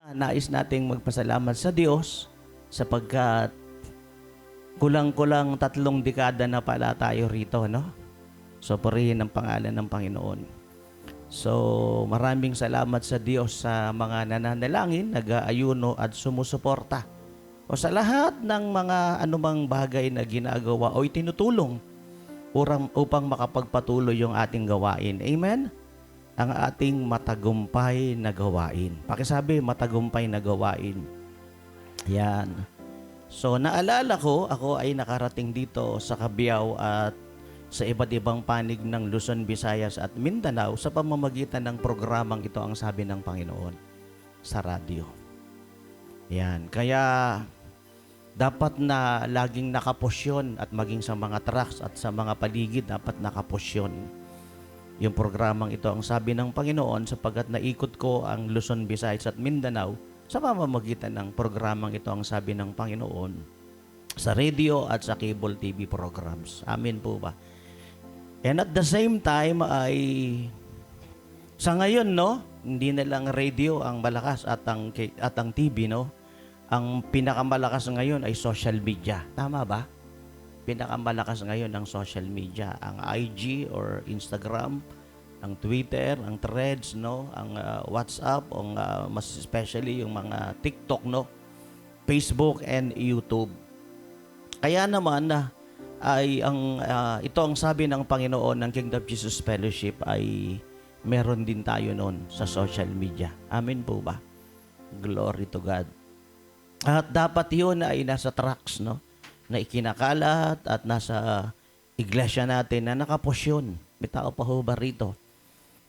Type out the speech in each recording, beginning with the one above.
Nais nating magpasalamat sa Diyos sapagkat kulang-kulang 3 dekada na pala tayo rito, no? So, purihin ang pangalan ng Panginoon. So, maraming salamat sa Diyos sa mga nananalangin, nag-aayuno at sumusuporta. O sa lahat ng mga anumang bagay na ginagawa o itinutulong upang makapagpatuloy yung ating gawain. Amen? Ang ating matagumpay na gawain. Pakisabi, matagumpay na gawain. Yan. So, naalala ko, ako ay nakarating dito sa Cabiao at sa iba't ibang panig ng Luzon, Visayas at Mindanao sa pamamagitan ng programang ito ang sabi ng Panginoon sa radyo. Yan. Kaya, dapat na laging nakapusyon at maging sa mga trucks at sa mga paligid dapat nakapusyon. Yung programang ito ang sabi ng Panginoon sapagkat naikot ko ang Luzon, Visayas at Mindanao sa pamamagitan ng programang ito ang sabi ng Panginoon sa radio at sa cable TV programs. Amen po ba? And at the same time ay sa ngayon, no, hindi na lang radio ang malakas at ang TV, no? Ang pinakamalakas ngayon ay social media. Tama ba? Pinakamalakas ngayon ang social media, ang IG or Instagram, ang Twitter, ang Threads, no, ang WhatsApp, mas especially yung mga TikTok, no, Facebook and YouTube. Kaya naman ay ito ang sabi ng Panginoon ng Kingdom of Jesus Fellowship ay meron din tayo noon sa social media. Amen po ba? Glory to God. At dapat yun ay nasa tracks, no, na ikinakalat at nasa iglesia natin na nakapusyon. May tao pa ho ba rito?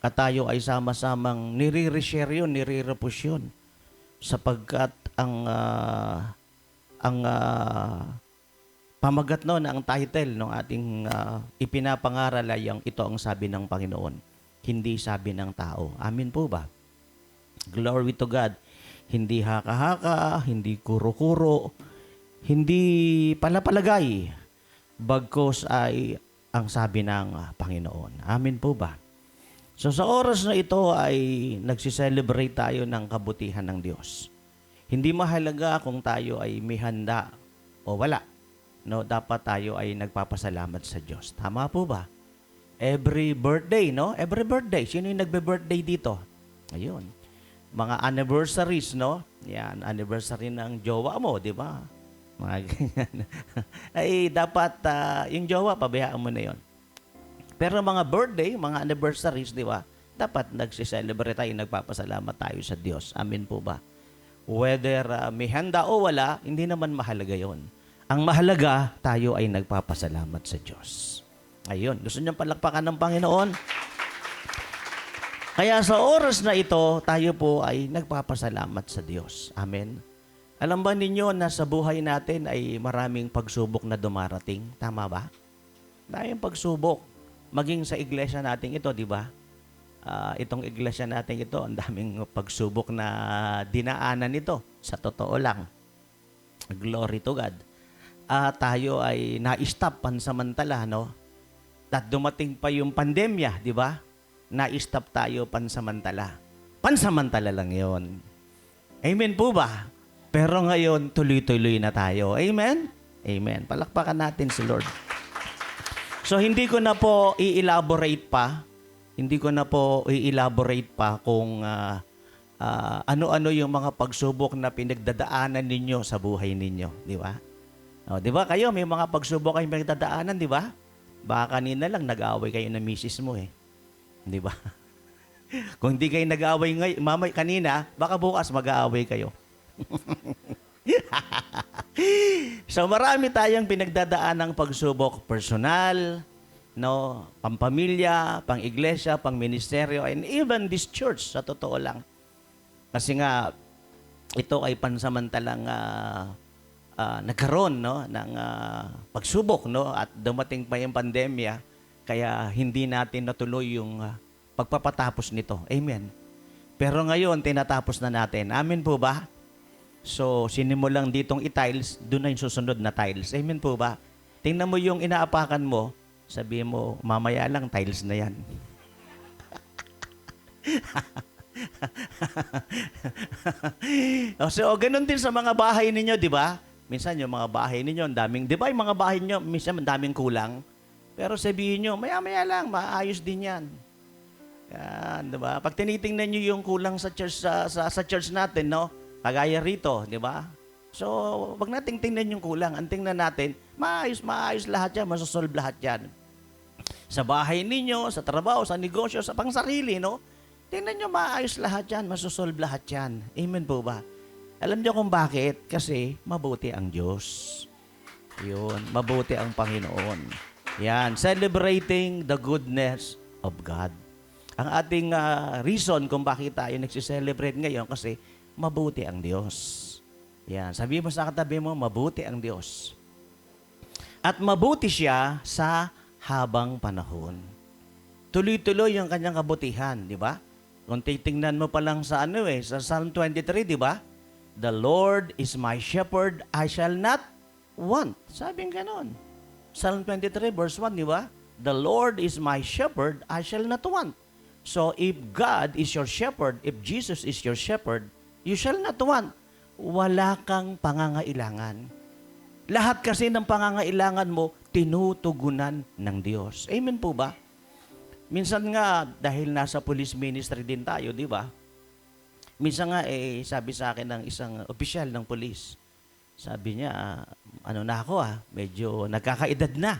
At tayo ay sama-samang nire-share yun, nire-repush yun. Sapagkat ang pamagat noon, ang title ng ating ipinapangaral ay ito ang sabi ng Panginoon. Hindi sabi ng tao. Amin po ba? Glory to God. Hindi haka-haka, hindi kuro-kuro, hindi palapalagay, bagkos ay ang sabi ng Panginoon. Amin po ba? So sa oras na ito ay nagsiselebrate tayo ng kabutihan ng Diyos. Hindi mahalaga kung tayo ay may handa o wala. No, dapat tayo ay nagpapasalamat sa Diyos. Tama po ba? Every birthday, no? Every birthday. Sino yung nagbe-birthday dito? Ayun. Mga anniversaries, no? Yan, anniversary ng jowa mo, di ba? Mga ganyan. Ay, dapat yung jowa, pabayaan mo na yon. Pero mga birthday, mga anniversaries, di ba? Dapat nagsiselebrate tayo, nagpapasalamat tayo sa Diyos. Amin po ba? Whether may handa o wala, hindi naman mahalaga yon. Ang mahalaga, tayo ay nagpapasalamat sa Diyos. Ayun, gusto niyong palakpakan ng Panginoon? Kaya sa oras na ito, tayo po ay nagpapasalamat sa Diyos. Amen. Alam ba ninyo na sa buhay natin ay maraming pagsubok na dumarating? Tama ba? Maraming pagsubok. Maging sa iglesia natin ito, di ba? Itong iglesia natin ito, ang daming pagsubok na dinaanan ito. Sa totoo lang. Glory to God. Tayo ay na-stop pansamantala, no? At dumating pa yung pandemya, di ba? Na-stop tayo pansamantala. Pansamantala lang yon. Amen po ba? Pero ngayon, tuloy-tuloy na tayo. Amen? Amen. Palakpakan natin si Lord. So, hindi ko na po i-elaborate pa. Hindi ko na po i-elaborate pa kung ano-ano yung mga pagsubok na pinagdadaanan ninyo sa buhay ninyo. Di ba? O, di ba kayo, may mga pagsubok kayong pinagdadaanan, di ba? Baka kanina lang nag-aaway kayo ng misis mo eh. Di ba? Kung hindi kayo nag-aaway kanina, baka bukas mag-aaway kayo. So marami tayong pinagdadaan ng pagsubok personal, no, pampamilya, pang-iglesia, pang-ministeryo, and even this church, sa totoo lang. Kasi nga, ito ay pansamantalang nagkaroon, no, ng pagsubok, no, at dumating pa yung pandemya. Kaya hindi natin natuloy yung pagpapatapos nito. Amen. Pero ngayon, tinatapos na natin. Amen po ba? So, sinimulang ditong i-tiles, doon na yung susunod na tiles. Amen po ba? Tingnan mo yung inaapakan mo, sabi mo, mamaya lang, tiles na yan. So, ganun din sa mga bahay ninyo, di ba? Minsan yung mga bahay ninyo, ang daming, di ba yung mga bahay ninyo, minsan ang daming kulang. Pero sabihin nyo, maya-maya lang, maayos din yan. Yan, di ba? Pag tinitingnan nyo yung kulang sa church, sa church natin, no? Kagaya rito, di ba? So, wag nating tingnan yung kulang. Ang tingnan natin, maayos lahat yan, masosolve lahat yan. Sa bahay ninyo, sa trabaho, sa negosyo, sa pangsarili, no? Tingnan nyo, maayos lahat yan, masosolve lahat yan. Amen po ba? Alam nyo kung bakit? Kasi mabuti ang Diyos. Yun, mabuti ang Panginoon. Yan, celebrating the goodness of God. Ang ating reason kung bakit tayo nagsiselebrate ngayon kasi mabuti ang Diyos. Yan, sabi mo sa katabi mo, mabuti ang Diyos. At mabuti siya sa habang panahon. Tuloy-tuloy yung kanyang kabutihan, di ba? Kung titingnan mo pa lang sa sa Psalm 23, di ba? The Lord is my shepherd, I shall not want. Sabing ganon. Psalm 23 verse 1, di ba? The Lord is my shepherd, I shall not want. So if God is your shepherd, if Jesus is your shepherd, you shall not want. Wala kang pangangailangan. Lahat kasi ng pangangailangan mo, tinutugunan ng Diyos. Amen po ba? Minsan nga, dahil nasa police ministry din tayo, di ba? Minsan nga, sabi sa akin ng isang opisyal ng police, sabi niya, ano na ako medyo nagkakaedad na.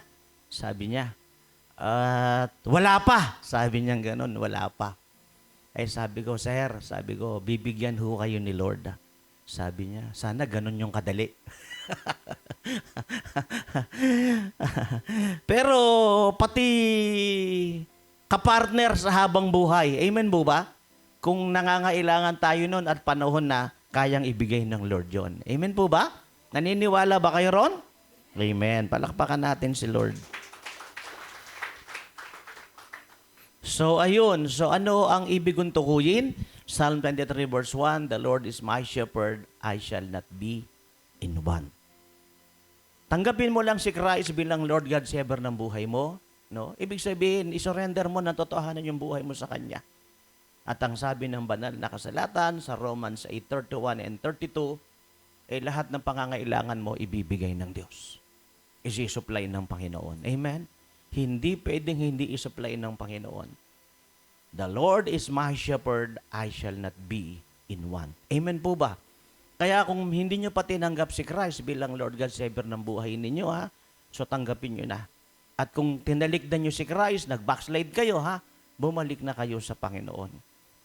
Sabi niya, at wala pa. Sabi niya gano'n, wala pa. Sabi ko, sir, sabi ko, bibigyan ho kayo ni Lord. Sabi niya, sana gano'n yung kadali. Pero pati kapartner sa habang buhay, amen po ba? Kung nangangailangan tayo nun at panahon na kayang ibigay ng Lord yon. Amen po ba? Naniniwala ba kayo ron? Amen. Palakpakan natin si Lord. So, ayun. So, ano ang ibig kong tukuyin? Psalm 23 verse 1, the Lord is my shepherd, I shall not be in want. Tanggapin mo lang si Christ bilang Lord God Savior ng buhay mo. No? Ibig sabihin, isurrender mo ng totohanan yung buhay mo sa Kanya. At ang sabi ng banal na kasalatan sa Romans 8:31 and 32, lahat ng pangangailangan mo ibibigay ng Diyos. Isi-supply ng Panginoon. Amen? Hindi pwedeng hindi isupply ng Panginoon. The Lord is my shepherd, I shall not be in want. Amen po ba? Kaya kung hindi nyo pa tinanggap si Christ bilang Lord God Savior ng buhay ninyo, so tanggapin nyo na. At kung tinalikdan nyo si Christ, nag-backslide kayo, bumalik na kayo sa Panginoon.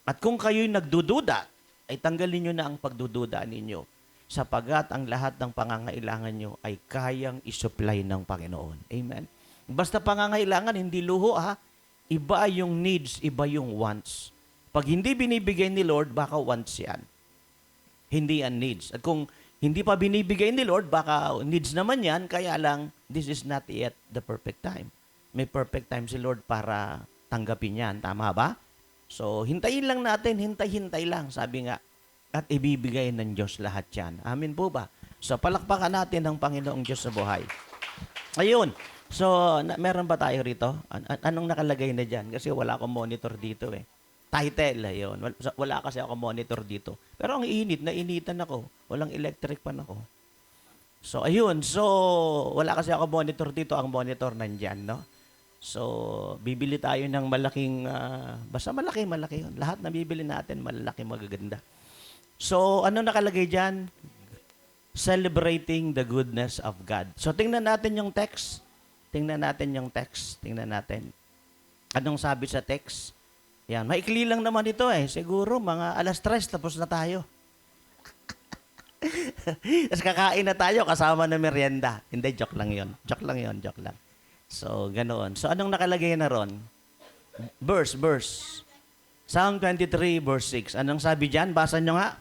At kung kayo'y nagdududa, ay tanggalin nyo na ang pagdududa ninyo sapagat ang lahat ng pangangailangan nyo ay kayang isupply ng Panginoon. Amen? Basta pangangailangan, hindi luho Iba yung needs, iba yung wants. Pag hindi binibigay ni Lord, baka wants yan. Hindi yan needs. At kung hindi pa binibigay ni Lord, baka needs naman yan, kaya lang, this is not yet the perfect time. May perfect time si Lord para tanggapin yan. Tama ba? So, hintayin lang natin, hintay-hintay lang, sabi nga. At ibibigay ng Diyos lahat yan. Amin po ba? So, palakpakan natin ang Panginoong Diyos sa buhay. Ayun. So, meron ba tayo rito? Anong nakalagay na dyan? Kasi wala akong monitor dito Title, ayun. Wala kasi ako monitor dito. Pero ang init, nainitan ako. Walang electric pan ako. So, ayun. So, wala kasi ako monitor dito. Ang monitor nandyan, no? So, bibili tayo ng malaking, basta malaki. Lahat na bibili natin, malaki, magaganda. So, ano nakalagay dyan? Celebrating the goodness of God. So, tingnan natin yung text. Tingnan natin. Anong sabi sa text? Yan, maikli lang naman ito Siguro mga 3:00 tapos na tayo. Tapos kakain na tayo kasama ng merienda. Hindi, joke lang yon. So, ganoon. So, anong nakalagay na ron? Verse. Psalm 23 verse 6. Anong sabi dyan? Basa nyo nga.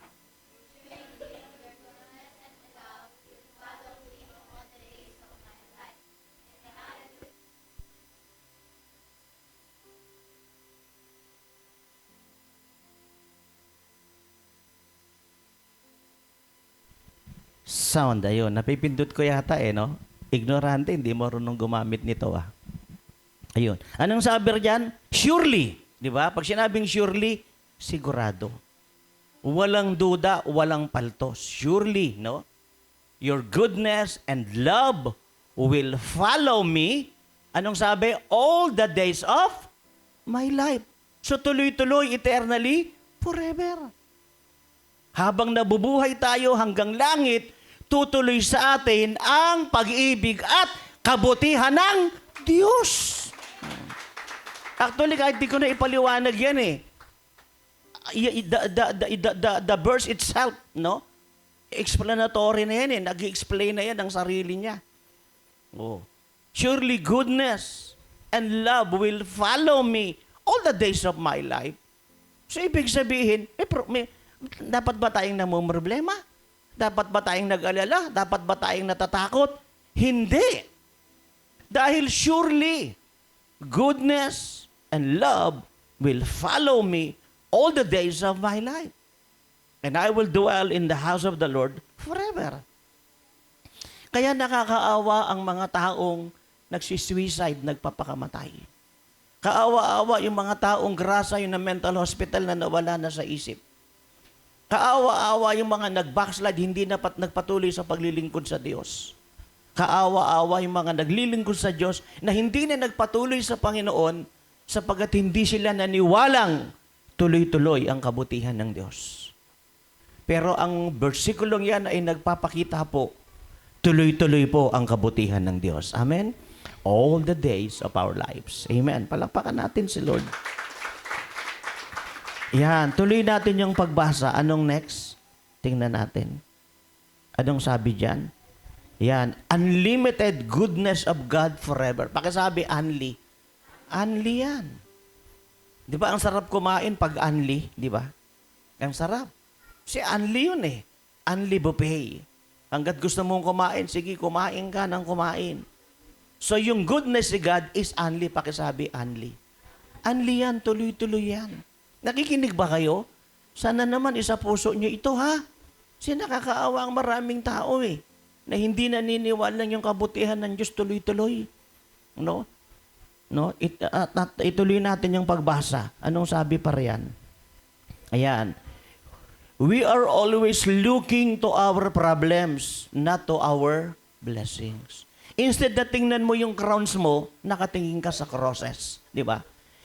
Sound, ayun. Napipindot ko yata no? Ignorante, hindi marunong gumamit nito Ayun. Anong sabi diyan? Surely. Di ba? Pag sinabing surely, sigurado. Walang duda, walang palto. Surely, no? Your goodness and love will follow me. Anong sabi? All the days of my life. So tuloy-tuloy, eternally, forever. Habang nabubuhay tayo hanggang langit, tutuloy sa atin ang pag-ibig at kabutihan ng Diyos. Actually, kahit di ko na ipaliwanag yan eh. The verse itself, no? Explanatory na yan eh. Nag-explain na yan ang sarili niya. Oh. Surely goodness and love will follow me all the days of my life. So, ibig sabihin, dapat ba tayong namumroblema? Dapat ba tayong nag-alala? Dapat ba tayong natatakot? Hindi. Dahil surely, goodness and love will follow me all the days of my life. And I will dwell in the house of the Lord forever. Kaya nakakaawa ang mga taong nagsisuicide, nagpapakamatay. Kaawa-awa yung mga taong grasa, yung na mental hospital na nawala na sa isip. Kaawa-awa yung mga nag-backslide, hindi na nagpatuloy sa paglilingkod sa Diyos. Kaawa-awa yung mga naglilingkod sa Diyos na hindi na nagpatuloy sa Panginoon sapagkat hindi sila naniwalang tuloy-tuloy ang kabutihan ng Diyos. Pero ang versikulong yan ay nagpapakita po, tuloy-tuloy po ang kabutihan ng Diyos. Amen? All the days of our lives. Amen. Palakpakan natin si Lord. Yan. Tuloy natin yung pagbasa. Anong next? Tingnan natin. Anong sabi dyan? Yan. Unlimited goodness of God forever. Pakisabi, unli. Unli yan. Di ba ang sarap kumain pag unli? Di ba? Ang sarap. Si unli yun eh. Unli buffet. Hanggat gusto mong kumain, sige, kumain ka ng kumain. So yung goodness ni God is unli. Pakisabi, unli. Unli yan, tuloy-tuloy yan. Nakikinig ba kayo? Sana naman isa puso nyo ito, ha? Kasi nakakaawa ang maraming tao eh, na hindi naniniwala yung kabutihan ng Diyos tuloy-tuloy. No? No? Ituloy natin yung pagbasa. Anong sabi pa riyan? Ayan. We are always looking to our problems, not to our blessings. Instead na tingnan mo yung crowns mo, nakatingin ka sa crosses. Di ba?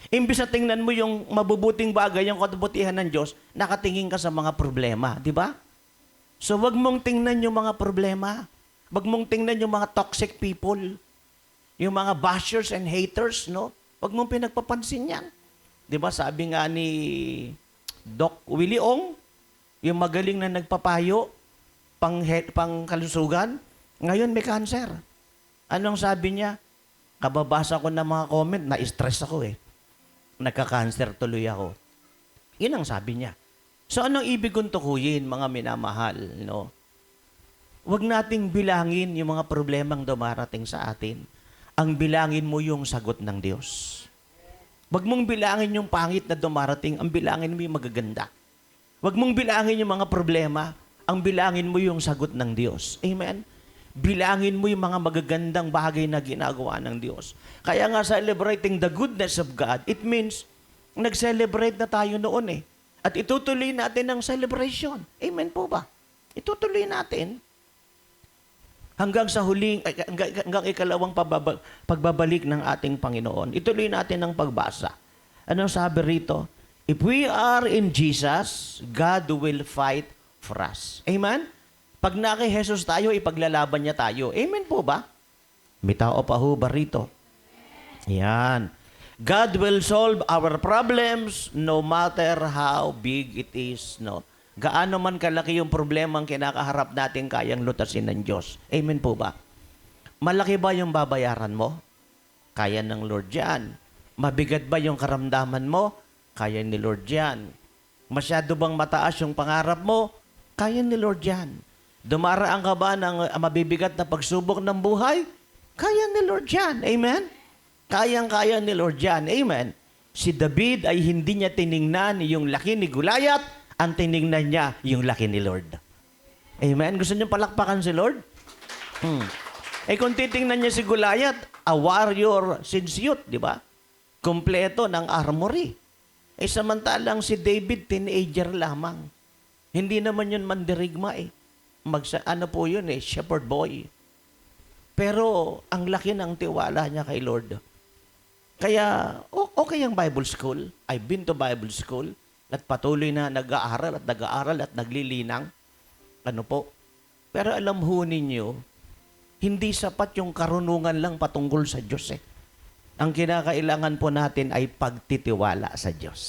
Imbis na tingnan mo yung mabubuting bagay, yung kabutihan ng Diyos, nakatingin ka sa mga problema. Di ba? So, wag mong tingnan yung mga problema. Wag mong tingnan yung mga toxic people. Yung mga bashers and haters, no? Wag mong pinagpapansin yan. Di ba? Sabi nga ni Doc Willie Ong, yung magaling na nagpapayo, pang kalusugan, ngayon may cancer. Anong sabi niya? Kababasa ko ng mga comment, na-stress ako eh. Nagka-cancer tuloy ako. Yun ang sabi niya. So anong ibig kong tukuyin, mga minamahal, no? Huwag nating bilangin yung mga problemang dumarating sa atin. Ang bilangin mo yung sagot ng Diyos. Huwag mong bilangin yung pangit na dumarating, ang bilangin mo yung magaganda. Huwag mong bilangin yung mga problema, ang bilangin mo yung sagot ng Diyos. Amen? Bilangin mo yung mga magagandang bagay na ginagawa ng Diyos. Kaya nga celebrating the goodness of God, it means nag-celebrate na tayo noon eh. At itutuloy natin ang celebration. Amen po ba? Itutuloy natin hanggang sa huling, hanggang ikalawang pagbabalik ng ating Panginoon. Ituloy natin ang pagbasa. Anong sabi rito? If we are in Jesus, God will fight for us. Amen? Pag na kay Jesus tayo, ipaglalaban niya tayo. Amen po ba? May tao pa ho ba rito? Yan. God will solve our problems no matter how big it is. No? Gaano man kalaki yung problema ang kinakaharap natin, kayang lutasin ng Diyos. Amen po ba? Malaki ba yung babayaran mo? Kaya ng Lord yan. Mabigat ba yung karamdaman mo? Kaya ni Lord yan. Masyado bang mataas yung pangarap mo? Kaya ni Lord yan. Dumaraan ka ba ng mabibigat na pagsubok ng buhay? Kaya ni Lord yan. Amen? Kayang-kaya ni Lord yan. Amen? Si David ay hindi niya tiningnan yung laki ni Goliath, ang tiningnan niya yung laki ni Lord. Amen? Gusto niyo palakpakan si Lord? Eh kung titingnan niya si Goliath, a warrior since youth, di ba? Kompleto ng armory. Samantalang si David, teenager lamang. Hindi naman yun mandirigma eh. Ano po yun eh, shepherd boy. Pero ang laki ng tiwala niya kay Lord. Kaya okay ang Bible school. I've been to Bible school at patuloy na nag-aaral at naglilinang. Ano po? Pero alam ho ninyo, hindi sapat yung karunungan lang patungkol sa Diyos eh. Ang kinakailangan po natin ay pagtitiwala sa Diyos.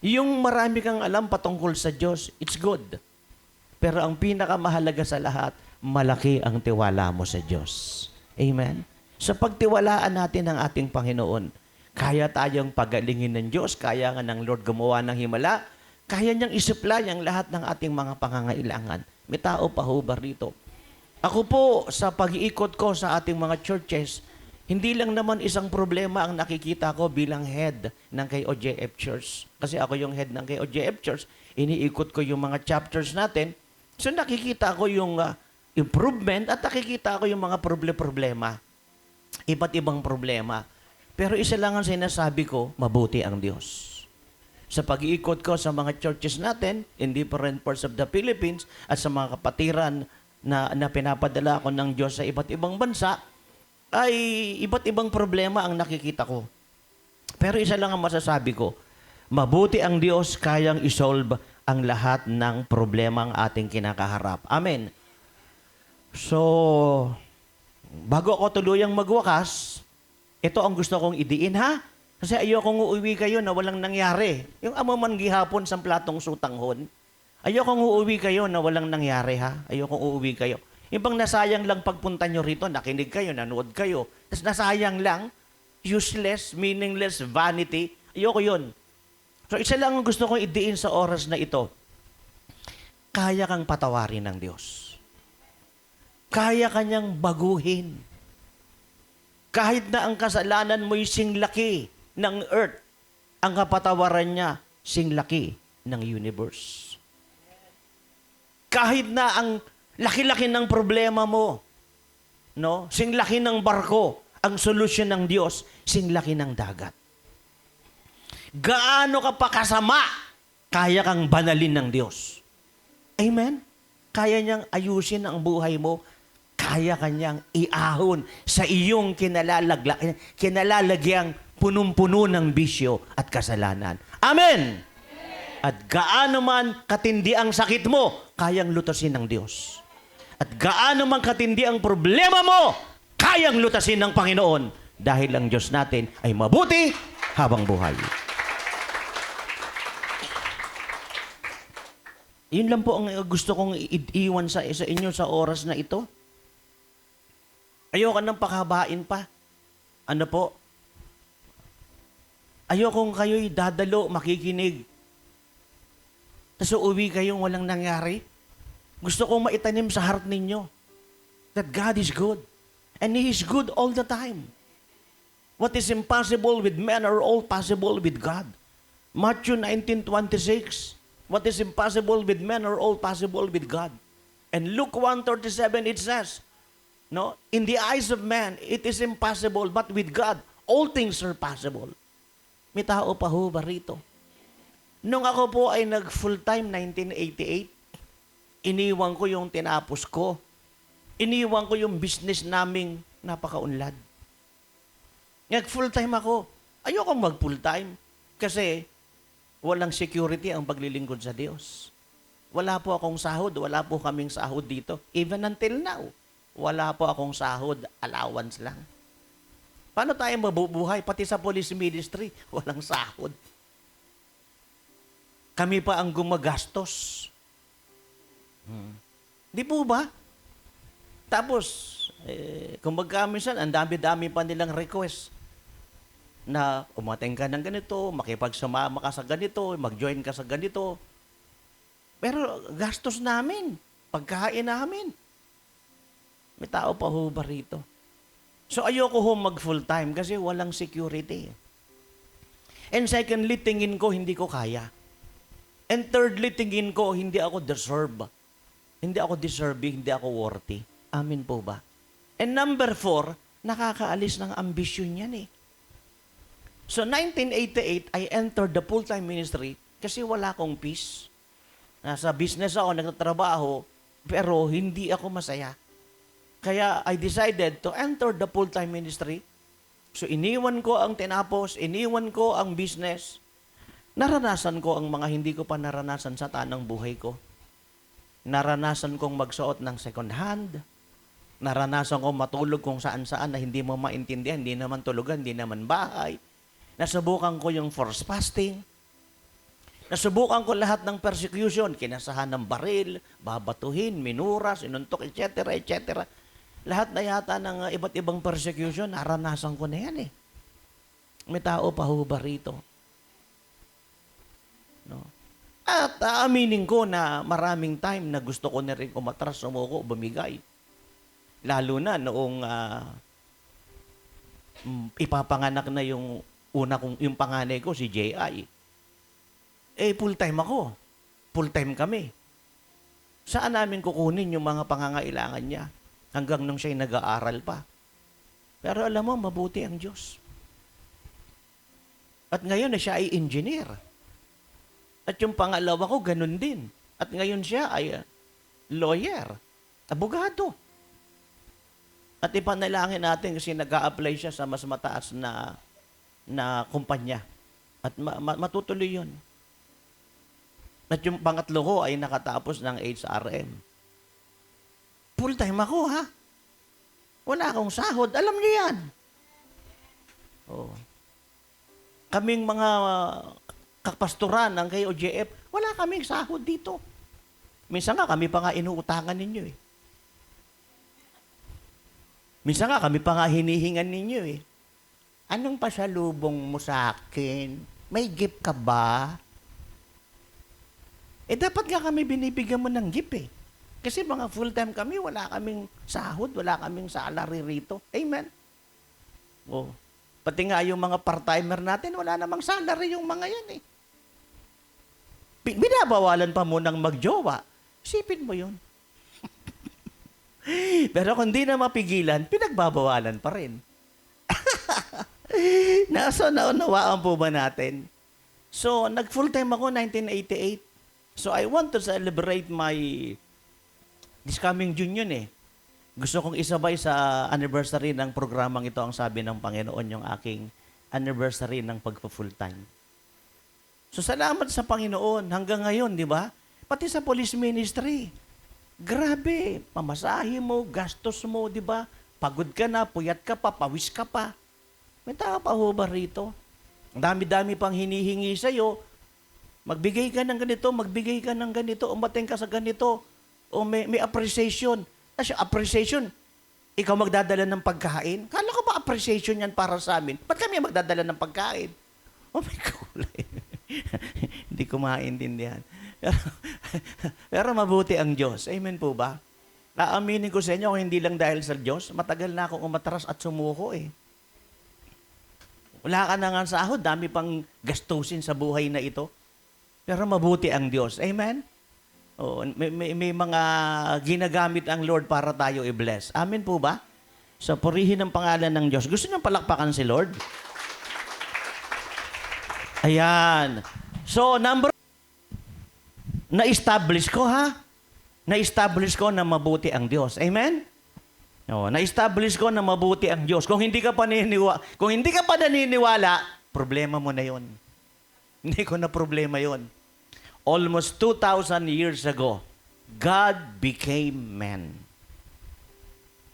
Yung marami kang alam patungkol sa Diyos, it's good. Pero ang pinakamahalaga sa lahat, malaki ang tiwala mo sa Diyos. Amen? Sa pagtiwalaan natin ng ating Panginoon, kaya tayong pagalingin ng Diyos, kaya nga ng Lord gumawa ng himala, kaya niyang isupply ang lahat ng ating mga pangangailangan. May tao pa ho ba rito? Ako po, sa pag-iikot ko sa ating mga churches, hindi lang naman isang problema ang nakikita ko bilang head ng KOJF Church. Kasi ako yung head ng KOJF Church, iniikot ko yung mga chapters natin. So nakikita ko yung improvement at nakikita ko yung mga problema. Iba't ibang problema. Pero isa lang ang sinasabi ko, mabuti ang Diyos. Sa pag-iikot ko sa mga churches natin, in different parts of the Philippines, at sa mga kapatiran na pinapadala ko ng Diyos sa iba't ibang bansa, ay iba't ibang problema ang nakikita ko. Pero isa lang ang masasabi ko, mabuti ang Diyos, kayang isolve ang lahat ng problema ang ating kinakaharap. Amen. So, bago ako tuluyang magwakas, ito ang gusto kong idiin ha. Kasi ayokong uuwi kayo na walang nangyari. Yung amaman gihapon sa platong sutanghon, ayokong uuwi kayo na walang nangyari ha. Ayokong uuwi kayo. Yung bang nasayang lang pagpunta nyo rito, nakinig kayo, nanood kayo. Tapos nasayang lang, useless, meaningless, vanity. Ayoko yun. So isa lang ang gusto kong idiin sa oras na ito. Kaya kang patawarin ng Diyos. Kaya kanyang baguhin. Kahit na ang kasalanan mo'y singlaki ng earth, ang kapatawaran niya singlaki ng universe. Kahit na ang laki-laki ng problema mo, no? Singlaki ng barko, ang solusyon ng Diyos, singlaki ng dagat. Gaano ka pa kasama, kaya kang banalin ng Diyos. Amen? Kaya niyang ayusin ang buhay mo, kaya kanyang iahon sa iyong kinalalagyang punong-puno ng bisyo at kasalanan. Amen! At gaano man katindi ang sakit mo, kayang lutasin ng Diyos. At gaano man katindi ang problema mo, kayang lutasin ng Panginoon. Dahil ang Diyos natin ay mabuti habang buhay. Yun lang po ang gusto kong iiwan sa inyo sa oras na ito. Ayoko nang pakabain pa. Ano po? Ayokong kayo'y dadalo, makikinig. Tapos uuwi kayong walang nangyari. Gusto kong maitanim sa heart ninyo that God is good. And He is good all the time. What is impossible with men are all possible with God. Matthew 19:26. What is impossible with men are all possible with God. And Luke 1:37 it says, no, in the eyes of man, it is impossible, but with God, all things are possible. May tao pa ho ba rito? Nung ako po ay nag-full-time 1988, iniwan ko yung tinapos ko. Iniwan ko yung business naming napakaunlad. Nag-full-time ako. Ayokong mag-full-time kasi walang security ang paglilingkod sa Diyos. Wala po akong sahod. Wala po kaming sahod dito. Even until now, wala po akong sahod. Allowance lang. Paano tayo mabubuhay? Pati sa police ministry, walang sahod. Kami pa ang gumagastos. Di po ba? Tapos, kumbaga minsan, ang dami-dami pa nilang request na umating ka ng ganito, makipagsama ka sa ganito, mag-join ka sa ganito. Pero gastos namin, pagkain namin. May tao pa ho ba rito? So ayoko ho mag-full-time kasi walang security. And secondly, tingin ko hindi ko kaya. And thirdly, tingin ko hindi ako deserve. Hindi ako deserving, hindi ako worthy. Amin po ba? And number 4, nakakaalis ng ambisyon yan eh. So 1988, I entered the full-time ministry kasi wala akong peace. Nasa business ako, nagtatrabaho, pero hindi ako masaya. Kaya I decided to enter the full-time ministry. So iniwan ko ang tinapos, iniwan ko ang business. Naranasan ko ang mga hindi ko pa naranasan sa tanang buhay ko. Naranasan kong magsuot ng second hand. Naranasan kong matulog kung saan-saan na hindi mo maintindihan, hindi naman tulugan, hindi naman bahay. Nasubukan ko yung forced fasting. Nasubukan ko lahat ng persecution, kinasahan ng baril, babatuhin, minura, sinuntok, etc., etc. Lahat na yata ng iba't ibang persecution, naranasan ko na yan eh. May tao pa ho ba rito? No? At aaminin ko na maraming time na gusto ko na rin umatras, sumuko, bumigay. Lalo na noong ipapanganak na yung yung panganay ko, si J.I. Full-time ako. Full-time kami. Saan namin kukunin yung mga pangangailangan niya? Hanggang nung siya'y nag-aaral pa. Pero alam mo, mabuti ang Diyos. At ngayon na siya ay engineer. At yung pangalawa ko, ganun din. At ngayon siya ay lawyer, abogado. At ipanalangin natin kasi nag-a-apply siya sa mas mataas na kumpanya. At matutuloy yun. At yung pangatlo ko ay nakatapos ng HRM. Full-time ako, ha? Wala akong sahod. Alam niyo yan. Oh. Kaming mga kapastoran ng KOJF, wala kaming sahod dito. Minsan nga, kami pa nga inuutangan ninyo eh. Minsan nga, kami pa nga hinihingan ninyo eh. Anong pasalubong mo sa akin? May gift ka ba? Dapat nga kami binibigyan mo ng gift eh. Kasi mga full-time kami, wala kaming sahod, wala kaming salary rito. Amen? Oh. Pati nga yung mga part-timer natin, wala namang salary yung mga yan eh. Binabawalan pa mo ng magjowa. Isipin mo yun. Pero kung di na mapigilan, pinagbabawalan pa rin. Nasa naunawaan po ba natin? So, nag-full-time ako 1988. So, I want to celebrate this coming June yun eh. Gusto kong isabay sa anniversary ng programang ito, ang sabi ng Panginoon, yung aking anniversary ng pagpa-full-time. So, salamat sa Panginoon hanggang ngayon, di ba? Pati sa police ministry. Grabe, pamasahe mo, gastos mo, di ba? Pagod ka na, puyat ka pa, pawis ka pa. May tao pa ho ba rito? Ang dami-dami pang hinihingi sa'yo. Magbigay ka ng ganito, magbigay ka ng ganito, umating ka sa ganito. O may appreciation. Kasi appreciation, ikaw magdadala ng pagkain? Kala ko ba appreciation yan para sa amin? Ba't kami magdadala ng pagkain? Oh my kulay. Hindi ko maintindihan. Pero mabuti ang Diyos. Amen po ba? Aaminin ko sa inyo, kung hindi lang dahil sa Diyos, matagal na akong umatras at sumuko eh. Wala ka na nga sahod, dami pang gastusin sa buhay na ito. Pero mabuti ang Diyos. Amen? Oh, may mga ginagamit ang Lord para tayo i-bless. Amen po ba? So, purihin ang pangalan ng Diyos. Gusto niyo palakpakan si Lord? Ayan. So, na-establish ko ha? Na-establish ko na mabuti ang Diyos. Amen? No, na-establish ko na mabuti ang Diyos. Kung hindi ka pa naniniwala, problema mo na 'yon. Hindi ko na problema 'yon. Almost 2,000 years ago, God became man.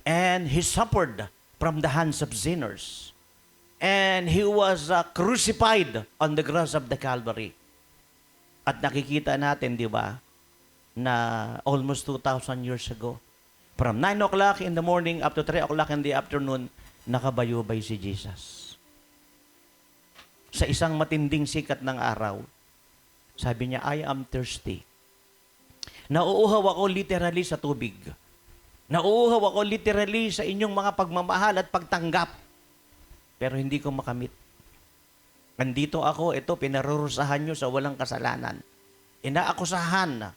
And He suffered from the hands of sinners. And He was crucified on the cross of the Calvary. At nakikita natin, di ba, na almost 2,000 years ago, from 9 o'clock in the morning up to 3 o'clock in the afternoon, nakabayubay si Jesus. Sa isang matinding sikat ng araw, sabi niya, I am thirsty. Nauuhaw ako literally sa tubig. Nauuhaw ako literally sa inyong mga pagmamahal at pagtanggap. Pero hindi ko makamit. Andito ako, ito, pinarurusahan nyo sa walang kasalanan. Inaakusahan.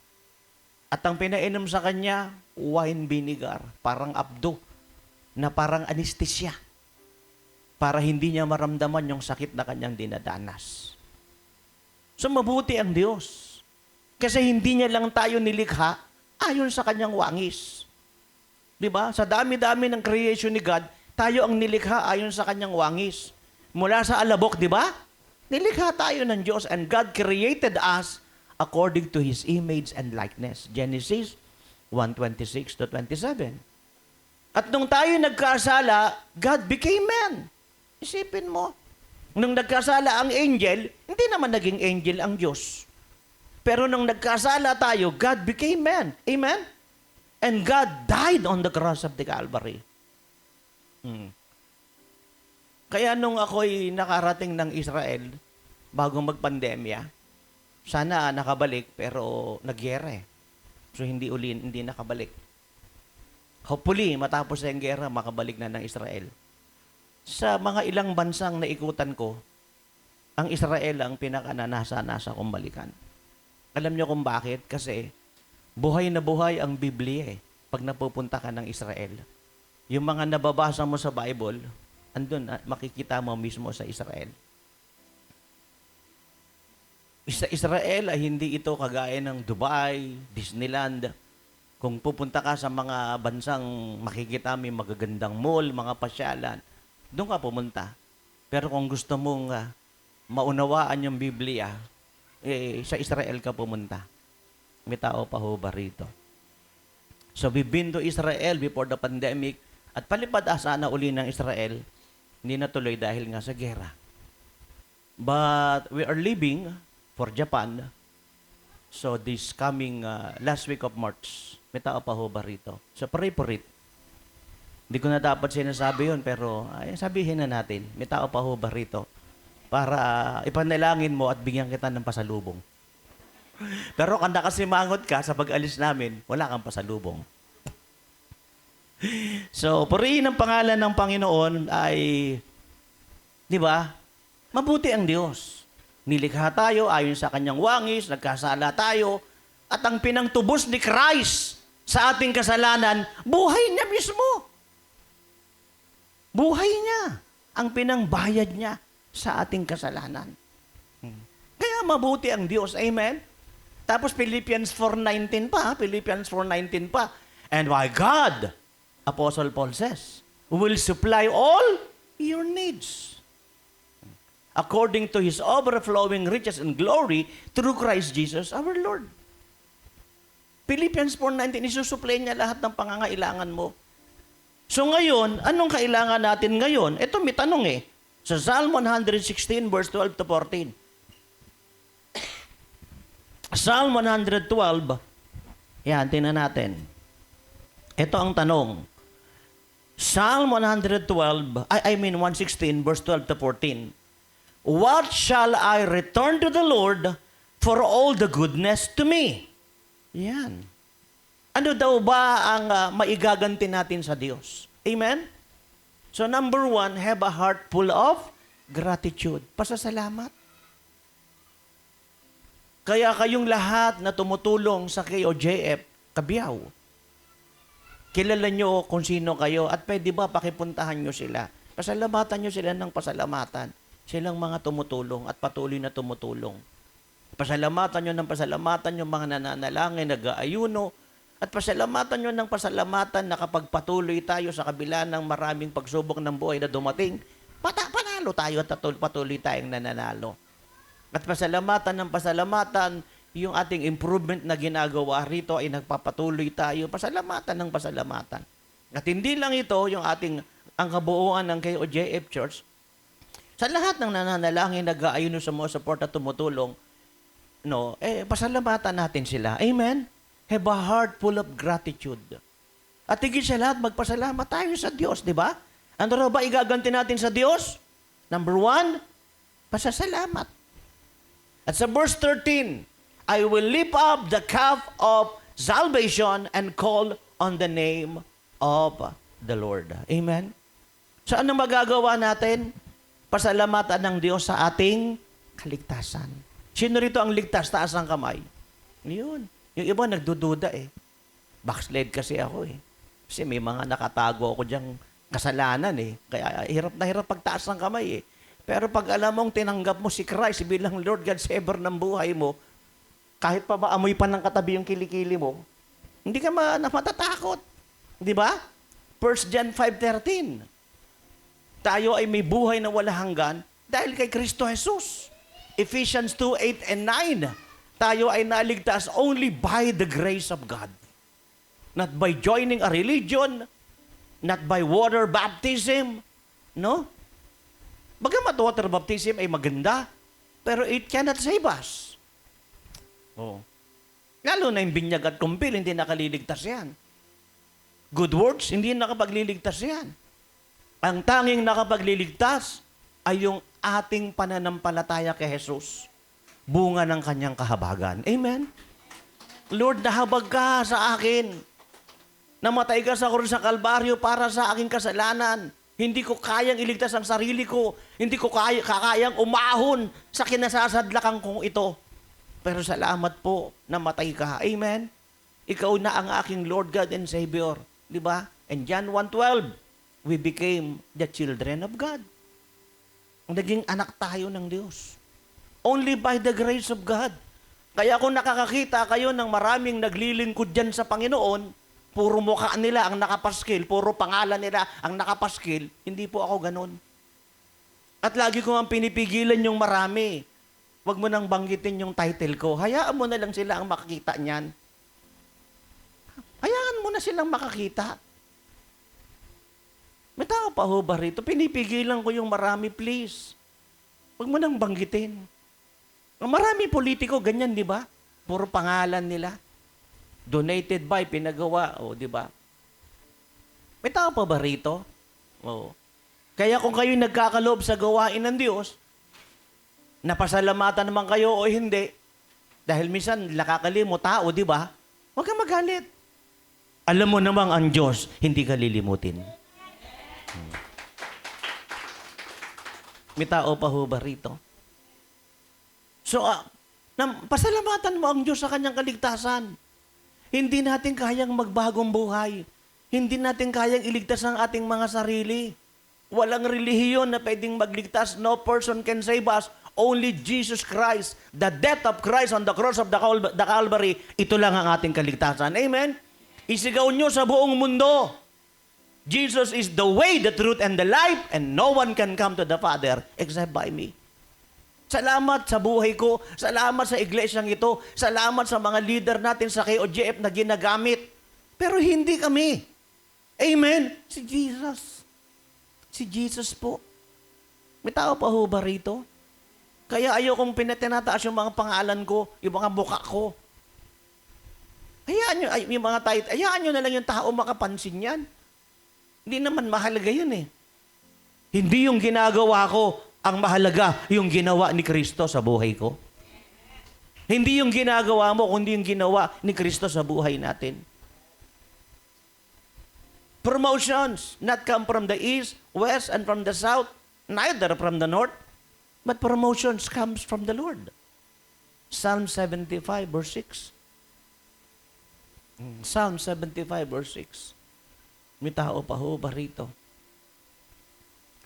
At ang pinainom sa kanya, wine vinegar, parang abdo, na parang anesthesia. para hindi niya maramdaman yung sakit na kanyang dinadanas. So mabuti ang Diyos. Kasi hindi niya lang tayo nilikha ayon sa kanyang wangis. Di ba? Sa dami-dami ng creation ni God, tayo ang nilikha ayon sa kanyang wangis. Mula sa alabok, di ba? Nilikha tayo ng Diyos, and God created us according to His image and likeness. Genesis 1:26 to 27. At nung tayo nagkasala, God became man. Isipin mo, nung nagkasala ang angel, hindi naman naging angel ang Diyos. Pero nung nagkasala tayo, God became man. Amen? And God died on the cross of the Calvary. Kaya nung ako'y nakarating ng Israel, bago magpandemya, sana nakabalik, pero nagyera eh. So hindi nakabalik. Hopefully, matapos ang gera, makabalik na ng Israel. Sa mga ilang bansang naikutan ko, ang Israel ang pinakananasa-nasa kong balikan. Alam niyo kung bakit? Kasi buhay na buhay ang Biblia eh, pag napupunta ka ng Israel. Yung mga nababasa mo sa Bible, andun, makikita mo mismo sa Israel. Sa Israel ay hindi ito kagaya ng Dubai, Disneyland. Kung pupunta ka sa mga bansang makikita may magagandang mall, mga pasyalan, doon ka pumunta. Pero kung gusto mong maunawaan yung Biblia, sa Israel ka pumunta. May tao pa ho ba rito? So we've been to Israel before the pandemic, at palipad sana uli ng Israel, hindi natuloy dahil nga sa gera. But we are leaving for Japan. So this coming last week of March, may tao pa ho ba rito? So pray for it. Hindi ko na dapat sinasabi yun, pero sabihin na natin, may tao pa ho ba rito? Para ipanalangin mo at bigyan kita ng pasalubong. Pero kung nakasimangot ka sa pag-alis namin, wala kang pasalubong. So, purihin ang pangalan ng Panginoon ay, di ba, mabuti ang Diyos. Nilikha tayo ayon sa kanyang wangis, nagkasala tayo, at ang pinangtubos ni Christ sa ating kasalanan, buhay niya mismo. Buhay niya. Ang pinangbayad niya sa ating kasalanan. Kaya mabuti ang Diyos. Amen? Tapos Philippians 4:19 pa. Philippians 4:19 pa. And why God, Apostle Paul says, will supply all your needs according to His overflowing riches and glory through Christ Jesus our Lord. Philippians 4:19, isusupply niya lahat ng pangangailangan mo. So ngayon, anong kailangan natin ngayon? Ito may tanong eh. Sa Psalm 116 verse 12 to 14. Psalm 112, yan, tingnan natin. Ito ang tanong. Psalm 116 verse 12 to 14. What shall I return to the Lord for all the goodness to me? Yan. Ano daw ba ang maigaganti natin sa Diyos? Amen? So number 1, have a heart full of gratitude. Pasasalamat. Kaya kayong lahat na tumutulong sa KOJF, Kabiyaw, kilala nyo kung sino kayo at pwede ba pakipuntahan nyo sila. Pasalamatan nyo sila ng pasalamatan. Silang mga tumutulong at patuloy na tumutulong. Pasalamatan nyo ng pasalamatan yung mga nananalangin, nag-aayuno, at pasalamatan nyo ng pasalamatan na kapag patuloy tayo sa kabila ng maraming pagsubok ng buhay na dumating, panalo tayo at patuloy tayong nananalo. At pasalamatan ng pasalamatan, yung ating improvement na ginagawa rito ay nagpapatuloy tayo, pasalamatan ng pasalamatan. At hindi lang ito, yung ang kabuuan ng KOJF Church, sa lahat ng nananalangin, nag-aayuno sa mga support at tumutulong, pasalamatan natin sila. Amen? Have a heart full of gratitude. At higit sa lahat, magpasalamat tayo sa Diyos, di ba? Ano raw ba igaganti natin sa Diyos? Number 1, pasasalamat. At sa verse 13, I will lift up the cup of salvation and call on the name of the Lord. Amen? So ano magagawa natin? Pasalamatan ng Diyos sa ating kaligtasan. Sino rito ang ligtas? Taas ang kamay. Yun. Yung iba nagdududa eh. Backslide kasi ako eh. Kasi may mga nakatago ako diyang kasalanan eh. Kaya hirap na hirap pagtaas ng kamay eh. Pero pag alam mong tinanggap mo si Christ bilang Lord God Savior ng buhay mo, kahit pa maamoy pa ng katabi yung kilikili mo, hindi ka matatakot. Di ba? 1 John 5:13. Tayo ay may buhay na wala hanggan dahil kay Kristo Jesus. Ephesians 2:8 and 9. Tayo ay naligtas only by the grace of God. Not by joining a religion, not by water baptism, no? Bagamat water baptism ay maganda, pero it cannot save us. Oh. Lalo na yung binyag at kumpil, hindi nakaliligtas yan. Good works, hindi nakapagliligtas yan. Ang tanging nakapagliligtas ay yung ating pananampalataya kay Jesus. Bunga ng kanyang kahabagan. Amen? Lord, nahabag ka sa akin. Namatay ka sa krus sa Kalbaryo para sa aking kasalanan. Hindi ko kayang iligtas ang sarili ko. Hindi ko kayang umahon sa kinasasadlakan kong ito. Pero salamat po, namatay ka. Amen? Ikaw na ang aking Lord God and Savior. Di ba? And John 1:12, we became the children of God. Naging anak tayo ng Diyos. Only by the grace of God. Kaya kung nakakakita kayo ng maraming naglilingkod dyan sa Panginoon, puro mukha nila ang nakapaskil, puro pangalan nila ang nakapaskil, hindi po ako ganun. At lagi ko ang pinipigilan yung marami. Huwag mo nang banggitin yung title ko. Hayaan mo na lang sila ang makakita niyan. Hayaan mo na silang makakita. May tao pa ho ba rito? Pinipigilan ko yung marami, please. Huwag mo nang banggitin. Ang marami politiko, ganyan, di ba? Puro pangalan nila. Donated by, pinagawa, o, di ba? May tao pa ba rito? O. Kaya kung kayo nagkakaloob sa gawain ng Diyos, napasalamatan naman kayo o hindi, dahil minsan nakakali mo tao, di ba? Huwag kang magalit. Alam mo namang ang Diyos, hindi ka lilimutin. May tao pa ho ba rito? So, pasalamatan mo ang Diyos sa kanyang kaligtasan. Hindi natin kayang magbagong buhay. Hindi natin kayang iligtas ang ating mga sarili. Walang relihiyon na pwedeng magligtas. No person can save us. Only Jesus Christ. The death of Christ on the cross of the Calvary, ito lang ang ating kaligtasan. Amen? Isigaw nyo sa buong mundo. Jesus is the way, the truth, and the life, and no one can come to the Father except by me. Salamat sa buhay ko. Salamat sa iglesyang ito. Salamat sa mga leader natin sa KOJF na ginagamit. Pero hindi kami. Amen? Si Jesus. Si Jesus po. May tao pa ho ba rito? Kaya ayokong pinatinataas yung mga pangalan ko, yung mga mukha ko. Hayaan nyo, yung mga hayaan nyo na lang yung tao makapansin yan. Hindi naman mahalaga yun eh. Hindi yung ginagawa ko ang mahalaga, yung ginawa ni Kristo sa buhay ko. Hindi yung ginagawa mo, kundi yung ginawa ni Kristo sa buhay natin. Promotions not come from the east, west, and from the south, neither from the north, but promotions comes from the Lord. Psalm 75, verse 6. Psalm 75, verse 6. May tao pa ho ba rito?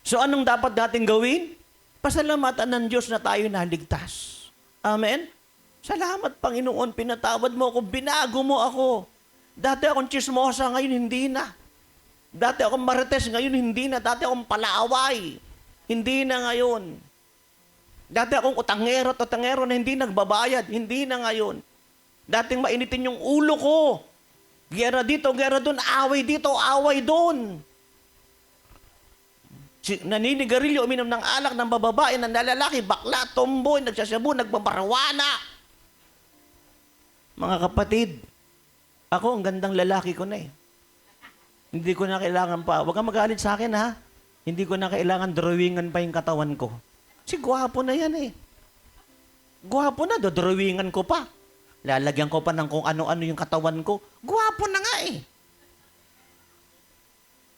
So anong dapat natin gawin? Pasalamatan ng Diyos na tayo naligtas. Amen? Salamat, Panginoon, pinatawad mo ako, binago mo ako. Dati akong chismosa, ngayon hindi na. Dati akong marites, ngayon hindi na. Dati akong palaaway, hindi na ngayon. Dati akong utangero na hindi nagbabayad, hindi na ngayon. Dating mainitin yung ulo ko. Gera dito, gera doon, away dito, away doon. Naninigarilyo, uminom ng alak, ng bababae, ng lalaki, bakla, tomboy, nagsasabu, nagbabarawana. Mga kapatid, ako ang gandang lalaki ko na eh. Hindi ko na kailangan pa. Huwag kang magalit sa akin ha. Hindi ko na kailangan drawingan pa yung katawan ko. Kasi gwapo na yan eh. Gwapo na, dodrawingan ko pa. Lalagyan ko pa ng kung ano-ano yung katawan ko. Gwapo na nga eh.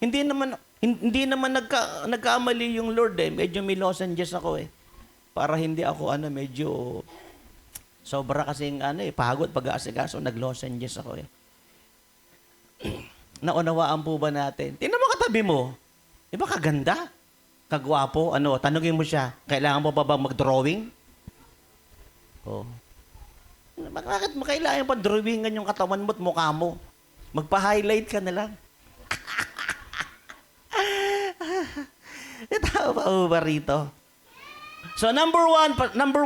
Hindi naman nagkamali yung Lord eh. Medyo may lozenges ako eh. Para hindi ako medyo sobra kasing pagod pag-aasikaso, nag-lozenges ako eh. Naunawaan po ba natin? Tingnan mo katabi mo. Di ba kaganda? Kagwapo? Ano, tanungin mo siya, kailangan mo ba bang mag-drawing? Oh. Bakit mo kailangan pa drawingan yung katawan mo at mukha mo? Magpa-highlight ka na lang. Tao ba rito? So number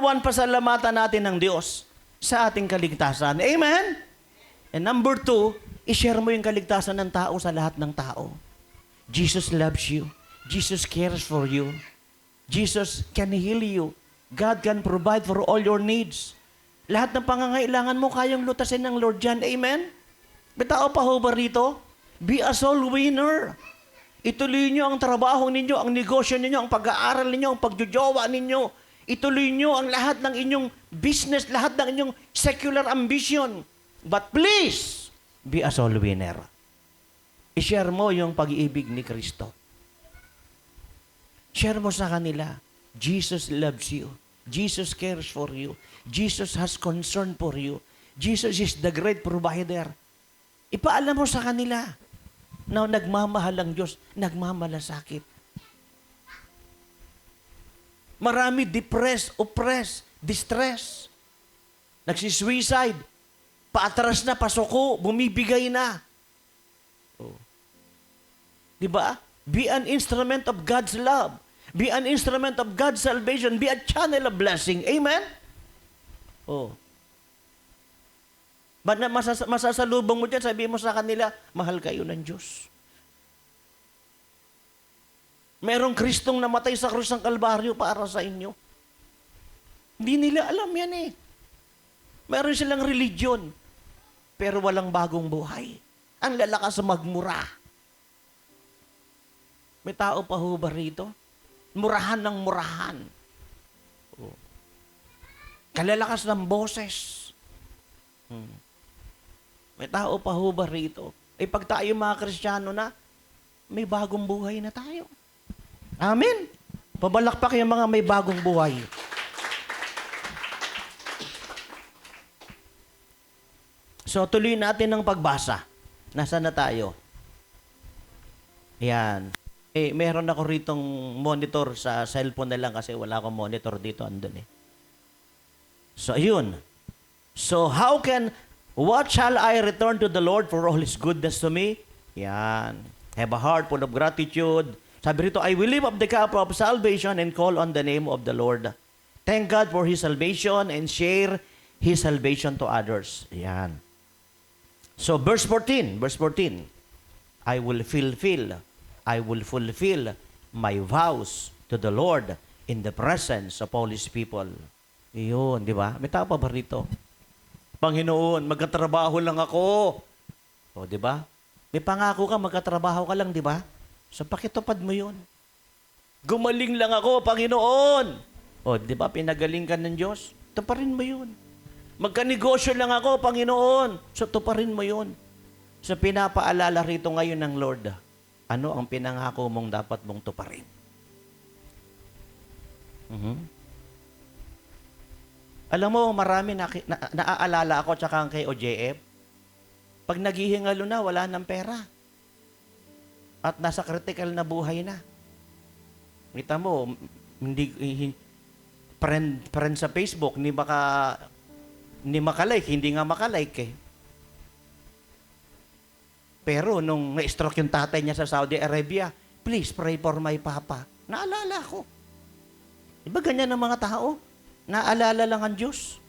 one, pasalamatan natin ng Diyos sa ating kaligtasan. Amen? And number 2, i-share mo yung kaligtasan ng tao sa lahat ng tao. Jesus loves you. Jesus cares for you. Jesus can heal you. God can provide for all your needs. Lahat ng pangangailangan mo, kayang lutasin ng Lord dyan. Amen? May tao pa ho ba rito? Be a soul winner. Ituloy nyo ang trabaho ninyo, ang negosyo ninyo, ang pag-aaral ninyo, ang pagjojowa ninyo. Ituloy nyo ang lahat ng inyong business, lahat ng inyong secular ambition. But please, be a soul winner. I-share mo yung pag-iibig ni Kristo. Share mo sa kanila. Jesus loves you. Jesus cares for you. Jesus has concern for you. Jesus is the great provider. Ipaalam mo sa kanila na nagmamahal ang Diyos, nagmamalasakit. Marami depressed, oppressed, distress. Nagsisuicide. Paatras na, pasuko, bumibigay na. Oh. Diba? Be an instrument of God's love. Be an instrument of God's salvation. Be a channel of blessing. Amen? Oh. Masasalubong mo dyan, sabihin mo sa kanila, mahal kayo ng Diyos. Merong Kristong namatay sa krus ng Kalbaryo para sa inyo. Hindi nila alam yan eh. Meron silang religion, pero walang bagong buhay. Ang lalakas magmura. May tao pa ho ba rito? Murahan ng murahan. Oh. Kalalakas ng boses. May tao pa ho ba rito? Pag tayo mga Kristiyano na, may bagong buhay na tayo. Amen? Pabalakpak yung mga may bagong buhay. So, tuloy natin ang pagbasa. Nasaan na tayo? Yan. Meron ako ritong monitor sa cellphone na lang kasi wala akong monitor dito. Andun eh. So, ayun. So, what shall I return to the Lord for all His goodness to me? Yan. Have a heart full of gratitude. Sabi rito, I will lift up the cup of salvation and call on the name of the Lord. Thank God for His salvation and share His salvation to others. Yan. So, verse 14. I will fulfill my vows to the Lord in the presence of all His people. Iyon, di ba? May tao pa ba rito? Panginoon, magkatrabaho lang ako. O, di ba? May pangako ka, magkatrabaho ka lang, di ba? So, pakitupad mo yun. Gumaling lang ako, Panginoon. O, di ba? Pinagaling ka ng Diyos. Tuparin mo yun. Magkanegosyo lang ako, Panginoon. So, tuparin mo yun. So, pinapaalala rito ngayon ng Lord, ano ang pinangako mong dapat mong tuparin? Alam mo, marami naaalala ako tsaka kay OJF. Pag naghihingalo na, wala ng pera. At nasa critical na buhay na. Kita mo, friend sa Facebook, hindi makalike, hindi nga makalike eh. Pero nung na-stroke yung tatay niya sa Saudi Arabia, please pray for my papa. Naalala ko. Diba ganyan ang mga tao? Naalala lang ang Diyos.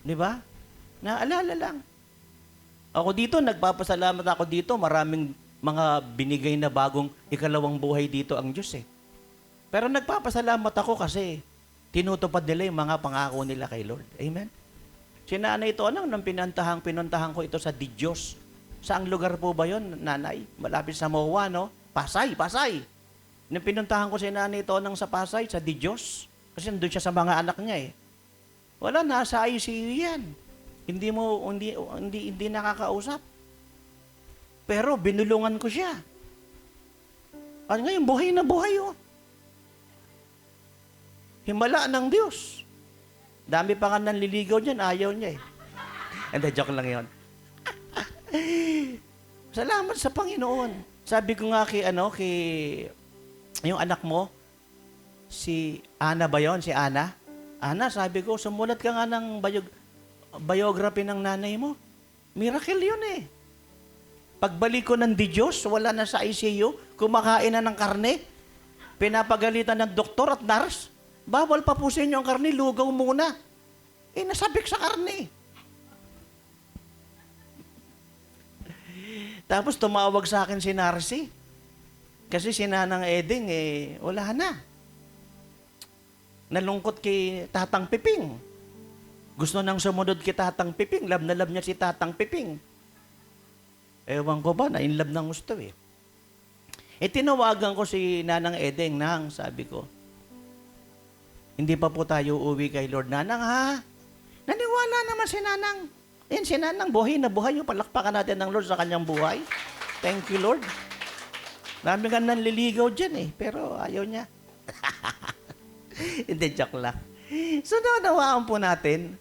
Di ba? Naalala lang. Ako dito, nagpapasalamat ako dito. Maraming mga binigay na bagong ikalawang buhay dito ang Diyos eh. Pero nagpapasalamat ako kasi tinutupad nila yung mga pangako nila kay Lord. Amen? Si nanay ito, nang pinuntahan ko ito sa Diyos. Saang lugar po ba yon, nanay? Malapit sa MOA, no? Pasay. Nung pinuntahan ko si nanay ito sa Pasay, sa Diyos. Kasi nandun siya sa mga anak niya eh. Wala, nasa ICU yan. Hindi nakakausap. Pero binulungan ko siya. At ngayon, buhay na buhay oh. Himala ng Diyos. Dami pa nga nanliligaw niyan, ayaw niya eh. Hindi, joke lang yun. Salamat sa Panginoon. Sabi ko nga kay yung anak mo, si Ana ba yun? Si Ana? Ana, sabi ko, sumulat ka nga ng biography ng nanay mo. Miracle yun eh. Pagbalik ko ng Diyos, wala na sa ICU, kumakain na ng karne, pinapagalitan ng doktor at nurse, bawal pa po sa inyo ang karne, lugaw muna. Nasabik sa karne. Tapos tumawag sa akin si Narcy. Kasi si Nanang Eding, wala na. Nalungkot kay Tatang Piping. Gusto nang sumunod kay Tatang Piping. Love na love niya si Tatang Piping. Ewan ko ba, na-inlove ng gusto eh. Tinawagan ko si Nanang Eding, Nang, sabi ko, hindi pa po tayo uwi kay Lord. Nanang, ha? Naniwala naman si Nanang. Si Nanang, buhay na buhay. Palakpakan natin ng Lord sa kanyang buhay. Thank you, Lord. Marami ka nanliligaw dyan eh, pero ayaw niya. Hindi, joke lang. So, nawawaan po natin,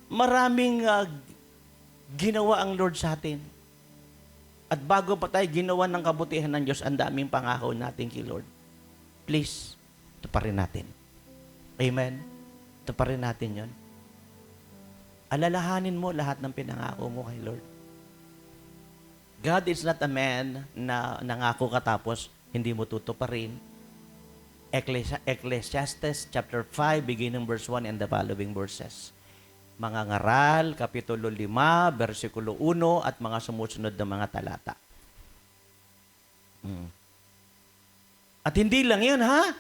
maraming ginawa ang Lord sa atin. At bago pa tayo ginawa ng kabutihan ng Diyos, ang daming pangako natin kay Lord. Please, tuparin natin. Amen? Tuparin natin yon. Alalahanin mo lahat ng pinangako mo kay Lord. God is not a man na nangako ka tapos hindi mo tutuparin. Ecclesiastes chapter 5, beginning verse 1 and the following verses. Mga ngaral, Kapitulo 5, versikulo 1 at mga sumusunod na mga talata. At hindi lang yun, ha?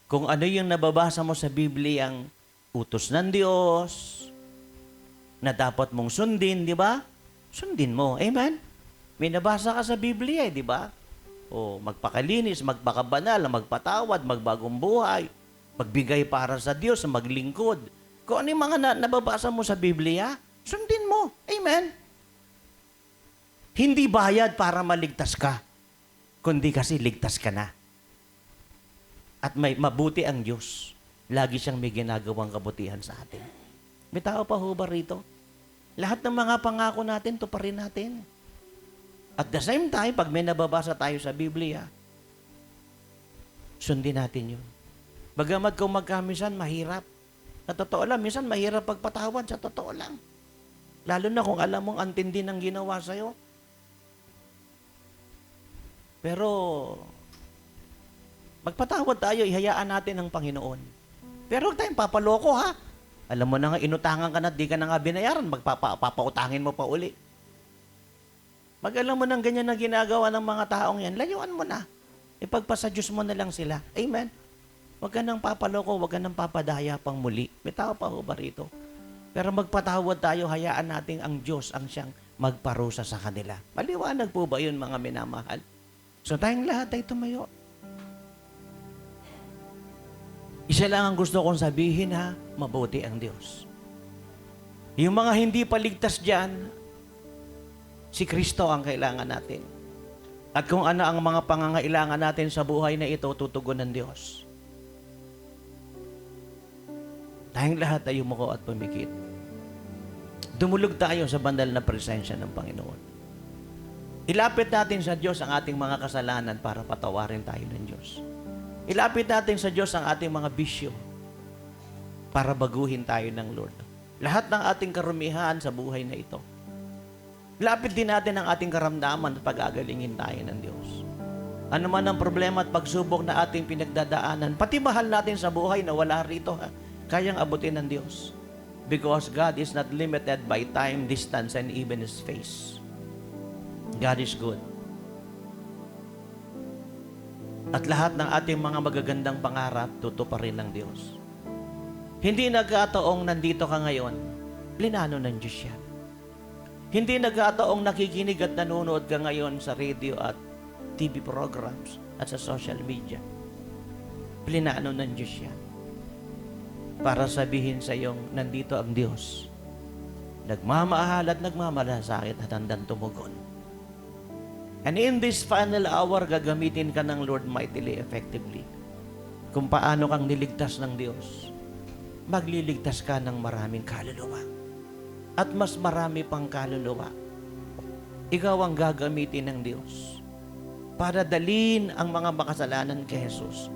Kung ano yung nababasa mo sa Biblia, ang utos ng Diyos, na dapat mong sundin, di ba? Sundin mo. Amen? May nabasa ka sa Biblia, di ba? O magpakalinis, magpakabanal, magpatawad, magbagong buhay, magbigay para sa Diyos, maglingkod. Kung ano yung mga nababasa mo sa Biblia, sundin mo. Amen? Hindi bayad para maligtas ka, kundi kasi ligtas ka na. At may mabuti ang Diyos. Lagi siyang may ginagawang kabutihan sa atin. May tao pa ho ba rito? Lahat ng mga pangako natin, tuparin natin. At the same time, pag may nababasa tayo sa Biblia, sundin natin yun. Bagamat kung magkamisan, mahirap. Sa totoo lang, minsan mahirap pagpatawad, sa totoo lang. Lalo na kung alam mong antindi ng ginawa sa'yo. Pero, magpatawad tayo, ihayaan natin ng Panginoon. Pero huwag tayong papaloko, ha? Alam mo na nga, inutangan ka na, di ka na nga binayaran, papautangin mo pa uli. Mag-alam mo ng ganyan na ginagawa ng mga taong yan, layuan mo na. Ipagpasa Diyos mo na lang sila. Amen? Huwag ka nang papaloko, huwag ka nang papadaya pang muli. May tao pa ho ba rito? Pero magpatawad tayo, hayaan natin ang Diyos ang siyang magparusa sa kanila. Maliwanag po ba yun, mga minamahal? So tayong lahat ay tumayo. Isa lang ang gusto kong sabihin, ha, mabuti ang Diyos. Yung mga hindi paligtas dyan, si Kristo ang kailangan natin. At kung ano ang mga pangangailangan natin sa buhay na ito, tutugon ng Diyos. Tayong lahat ay umuko at pumikit. Dumulog tayo sa bandal na presensya ng Panginoon. Ilapit natin sa Diyos ang ating mga kasalanan para patawarin tayo ng Diyos. Ilapit natin sa Diyos ang ating mga bisyo para baguhin tayo ng Lord. Lahat ng ating karumihan sa buhay na ito. Lapit din natin ang ating karamdaman at pag-agalingin tayo ng Diyos. Ano man ang problema at pagsubok na ating pinagdadaanan, pati mahal natin sa buhay na wala rito, ha, kayang abutin ng Diyos. Because God is not limited by time, distance, and even space. God is good. At lahat ng ating mga magagandang pangarap, tutuparin ng Diyos. Hindi nagkataong nandito ka ngayon, plinano ng Diyos yan. Hindi nagkataong nakikinig at nanonood ka ngayon sa radio at TV programs at sa social media. Plinano ng Diyos yan. Para sabihin sa iyong, nandito ang Diyos. Nagmamahal at nagmamalasakit at handang tumugon. And in this final hour, gagamitin ka ng Lord mightily effectively. Kung paano kang niligtas ng Diyos, magliligtas ka ng maraming kaluluwa. At mas marami pang kaluluwa ikaw ang gagamitin ng Diyos para dalhin ang mga makasalanan kay Jesus.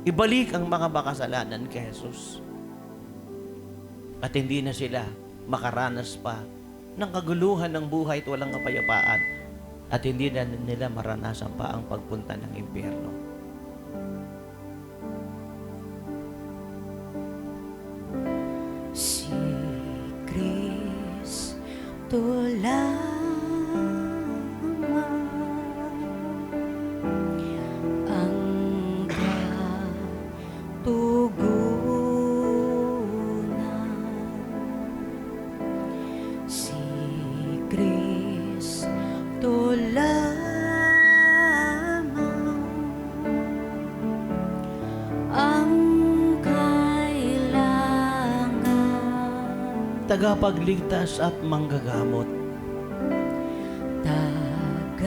Ibalik ang mga makasalanan kay Jesus. At hindi na sila makaranas pa ng kaguluhan ng buhay at walang kapayapaan. At hindi na nila maranasan pa ang pagpunta ng impyerno. Si Kristo lamang ang katugunan. Si Kristo lamang ang Tagapagligtas at manggagamot. Tagapagligtas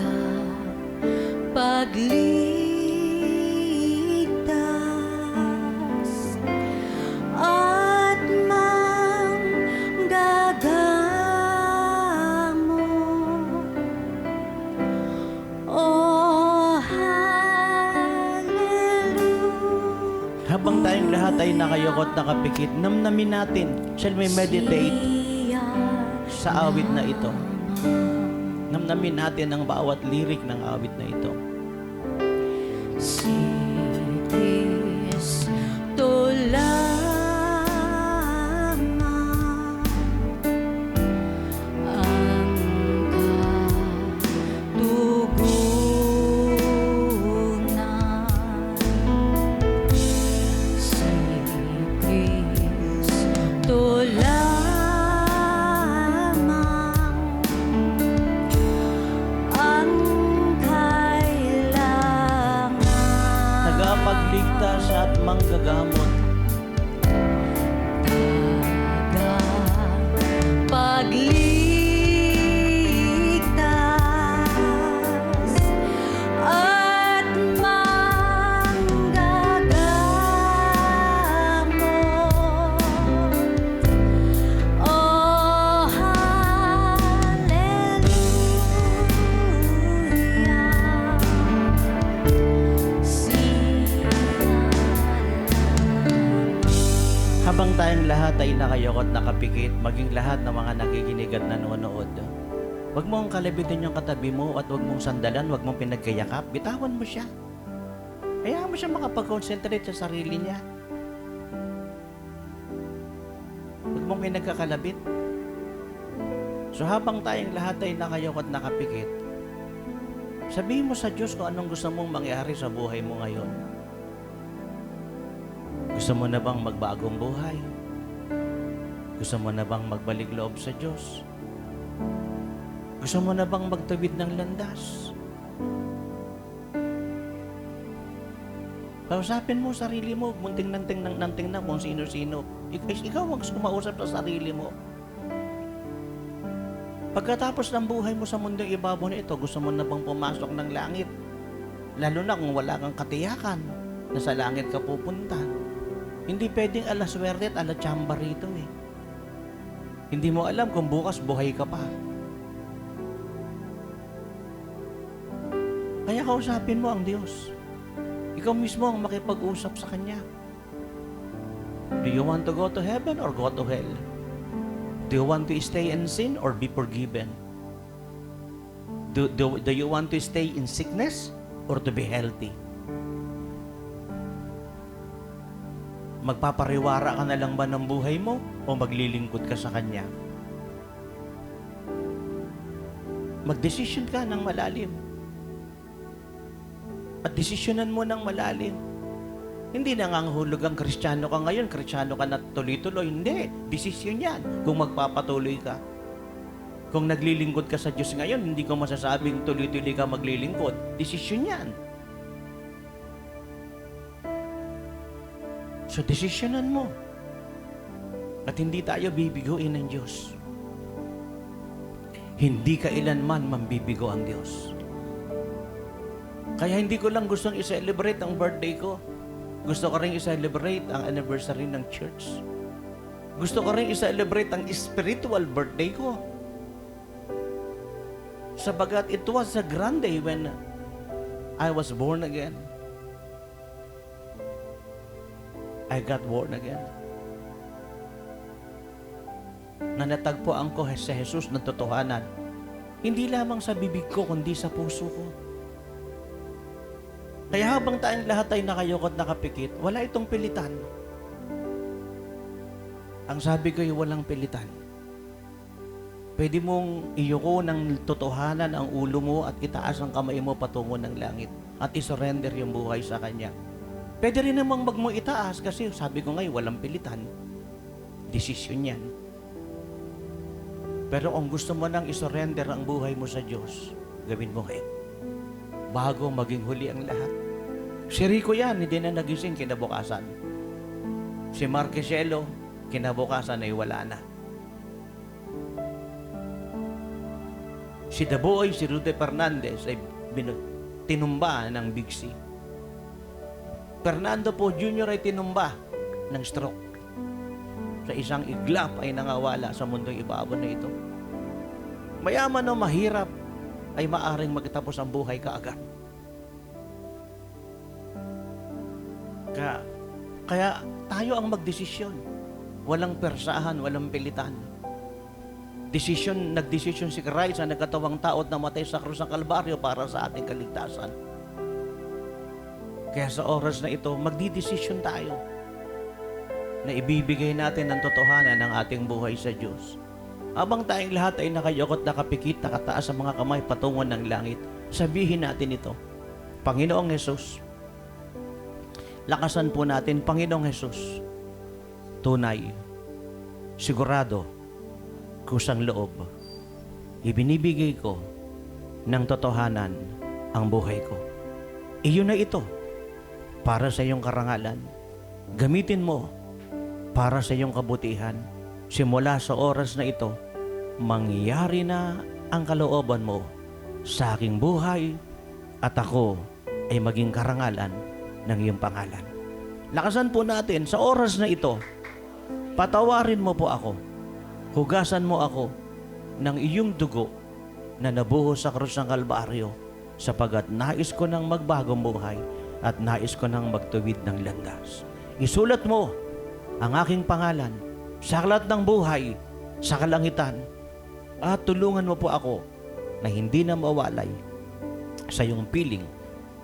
at manggagamot. Oh, hallelujah. Habang tayong lahat ay nakayukot, nakapikit, namnamin natin. Shall we meditate sa awit na ito? Namnamin natin ang bawat lirik ng awit na ito. Si Kristo lamang ang katugunan. Si Kristo lamang ang kailangan. Tagapagligtas at manggagamot. Tagapagligtas at manggagamot. Oh, hallelujah. Habang tayong lahat ay nakayukot, nakapikit, maging lahat ng mga nakikinig at nanonood, huwag mong kalabitin yung katabi mo at huwag mong sandalan, huwag mong pinagkayakap. Bitawan mo siya. Hayaan mo siya makapag-concentrate sa sarili niya. Huwag mong pinagkakalabit. So habang tayong lahat ay nakayukot, nakapikit, sabihin mo sa Diyos kung anong gusto mong mangyari sa buhay mo ngayon. Gusto mo na bang magbagong buhay? Gusto mo na bang magbalik loob sa Diyos? Gusto mo na bang magtawid ng landas? Kausapin mo sarili mo, munting tingnan kung sino-sino. Ikaw ang kumausap sa sarili mo. Pagkatapos ng buhay mo sa mundong ibabaw na ito, gusto mo na bang pumasok ng langit? Lalo na kung wala kang katiyakan na sa langit ka pupunta. Hindi pwedeng ala swerte at ala tsamba rito eh. Hindi mo alam kung bukas buhay ka pa. Kaya kausapin mo ang Diyos. Ikaw mismo ang makipag-usap sa Kanya. Do you want to go to heaven or go to hell? Do you want to stay in sin or be forgiven? Do you want to stay in sickness or to be healthy? Magpapariwara ka na lang ba ng buhay mo o maglilingkod ka sa Kanya? Magdesisyon ka ng malalim. At desisyonan mo ng malalim. Hindi na nga hulog ang Kristiyano ka ngayon, Kristiyano ka na tuloy-tuloy. Hindi, desisyon yan kung magpapatuloy ka. Kung naglilingkod ka sa Diyos ngayon, hindi ko masasabing tuloy-tuloy ka maglilingkod. Desisyon yan. So, desisyonan mo. At hindi tayo bibiguin ng Diyos. Hindi kailanman mambibigo ang Diyos. Kaya hindi ko lang gustong i-celebrate ang birthday ko. Gusto ko rin i-celebrate ang anniversary ng church. Gusto ko rin i-celebrate ang spiritual birthday ko. Sabagat it was a grand day when I was born again. I got born again. Na natagpuan ko si Jesus na totohanan. Hindi lamang sa bibig ko, kundi sa puso ko. Kaya habang tayong lahat ay nakayukot, nakapikit, wala itong pilitan. Ang sabi ko ay walang pilitan. Pwede mong iyuko ng totohanan ang ulo mo at itaas ang kamay mo patungo ng langit at isurrender yung buhay sa Kanya. Pwede rin namang mo itaas kasi sabi ko ngayon walang pilitan. Desisyon yan. Pero kung gusto mo nang isurrender ang buhay mo sa Diyos, gawin mo ngayon. Bago maging huli ang lahat. Si Rico yan, hindi na nagising kinabukasan. Si Marqueselo, kinabukasan ay wala na. Si Daboy, si Rudy Fernandez ay tinumba ng Big C. Fernando po Jr. ay tinumba ng stroke. Sa isang iglap ay nangawala sa mundong ibabaw na ito. Mayaman o mahirap ay maaring magtapos ang buhay kaagad. Kaya tayo ang magdesisyon. Walang persahan, walang pilitan. Nagdesisyon si Christ na nagkatawang tao at namatay sa krus ng Kalbaryo para sa ating kaligtasan. Kaya sa oras na ito, magdidesisyon tayo na ibibigay natin ang totohanan ng ating buhay sa Diyos. Habang tayong lahat ay nakayukot, nakapikit, nakataas sa mga kamay patungo ng langit, sabihin natin ito, Panginoong Hesus, lakasan po natin, Panginoong Hesus, tunay, sigurado, kusang loob, ibinibigay ko ng totohanan ang buhay ko. Iyon na ito, para sa iyong karangalan. Gamitin mo para sa iyong kabutihan. Simula sa oras na ito, mangyari na ang kalooban mo sa aking buhay at ako ay maging karangalan ng iyong pangalan. Lakasan po natin sa oras na ito, patawarin mo po ako, hugasan mo ako ng iyong dugo na nabuhos sa krus ng Kalbaryo, sapagat nais ko ng magbagong buhay at nais ko ng magtuwid ng landas. Isulat mo ang aking pangalan sa aklat ng buhay sa kalangitan at tulungan mo po ako na hindi na mawalay sa iyong piling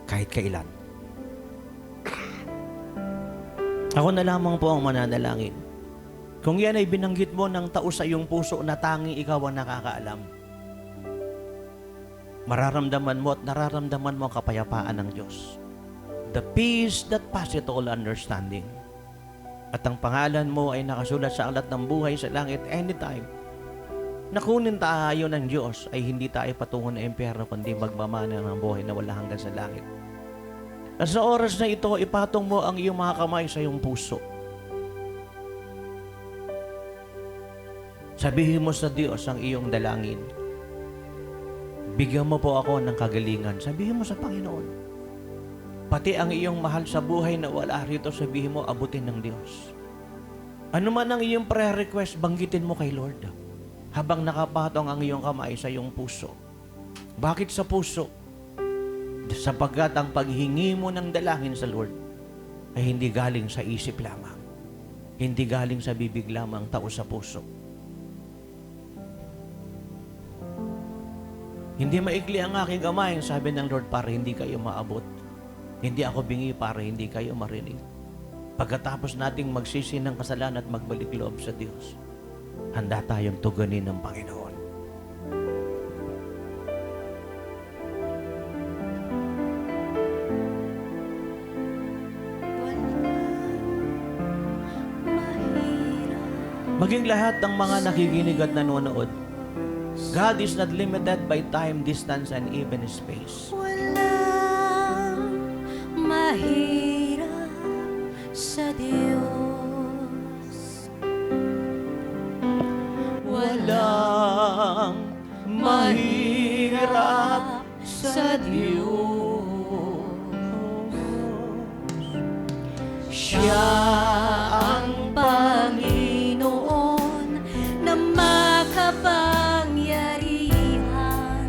kahit kailan. Ako na lamang po ang mananalangin. Kung yan ay binanggit mo ng taos sa iyong puso na tanging ikaw ang nakakaalam, mararamdaman mo at nararamdaman mo ang kapayapaan ng Diyos. The peace that passeth all understanding. At ang pangalan mo ay nakasulat sa aklat ng buhay sa langit anytime. Nakunin tayo ng Diyos ay hindi tayo patungo ng impyerno kundi magmamana ng buhay na wala hanggan sa langit. At sa oras na ito, ipatong mo ang iyong mga kamay sa iyong puso. Sabihin mo sa Diyos ang iyong dalangin. Bigyan mo po ako ng kagalingan. Sabihin mo sa Panginoon. Pati ang iyong mahal sa buhay na wala rito, sabihin mo, abutin ng Diyos. Ano man ang iyong prayer request, banggitin mo kay Lord. Habang nakapatong ang iyong kamay sa iyong puso. Bakit sa puso? Sapagkat ang paghingi mo ng dalangin sa Lord ay hindi galing sa isip lamang. Hindi galing sa bibig lamang, tao sa puso. Hindi maikli ang aking kamay, sabi ng Lord, para hindi kayo maabot. Hindi ako bingi para hindi kayo marinig. Pagkatapos nating magsisi ng kasalanan at magbalik loob sa Diyos, handa tayong tugunin ng Panginoon. Maging lahat ng mga nakikinig at nanonood, God is not limited by time, distance, and even space. Walang mahirap sa Diyos. Walang mahirap sa Diyos. Siya ang Panginoon na makapangyarihan.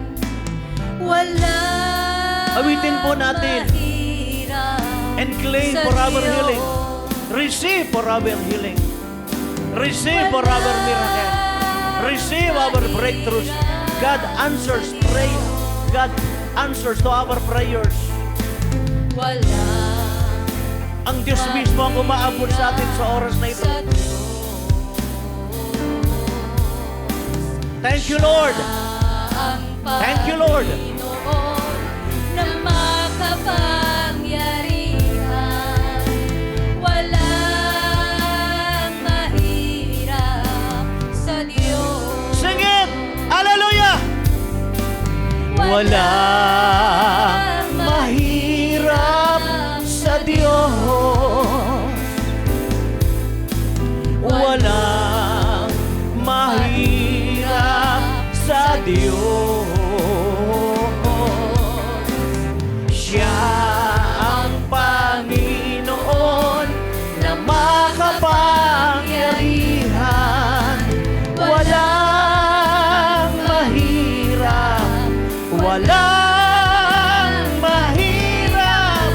Walang Awitin po natin. mahirap And claim sa for our Diyos. healing. Receive for our healing. Receive for our miracle. Receive our breakthroughs. God answers prayer. God answers to our prayers. Walang Ang Diyos mismo ang umaabot sa atin sa oras na ito. sa Diyos. Thank you, Lord. Ang Thank you, Lord. Panginoon na makapangyarihan. Walang mahirap sa Diyos. Sing it! Hallelujah! Walang mahirap sa Diyos. Walang mahirap sa Diyos. Siya ang Panginoon na makapangyarihan. Walang mahirap, walang mahirap,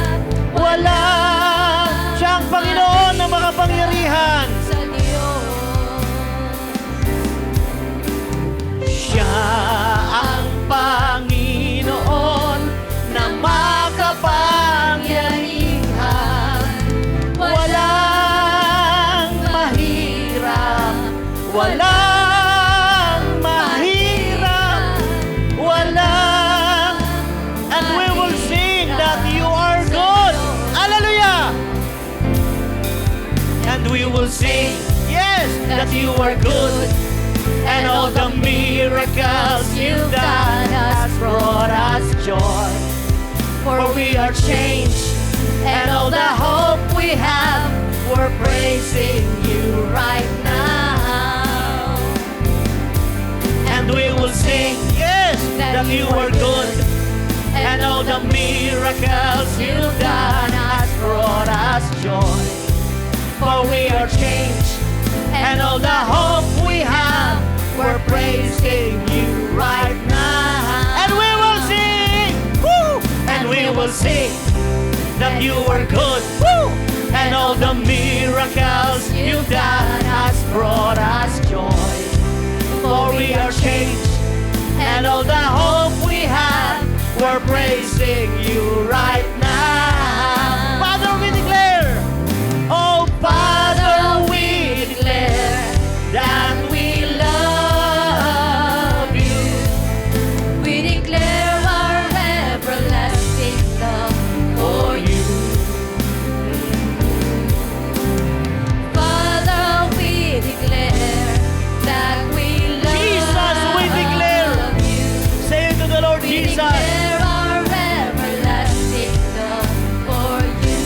walang siya ang Panginoon na makapangyarihan. Sa Diyos. Siya ang Panginoon na makapangyarihan. Walang mahirap, walang mahirap, walang. And we will sing that you are good. Hallelujah! And we will sing, yes, that you are good. And all the miracles you've done has brought us joy. For we are changed, and all the hope we have, we're praising you right now. And we will sing, yes, that you are good. And all the miracles you've done has brought us joy. For we are changed, and all the hope we have, we're praising you right now. And we will sing, woo! And we will sing that you are good, woo! And all the miracles you've done has brought us joy. For we are changed, and all the hope we have, we're praising you right now. Father, we declare, oh Father, we declare that we love you. We declare our everlasting love for you. Father, we declare that we love Jesus, we declare. you. Say it to the Lord We Jesus. declare our everlasting love for you.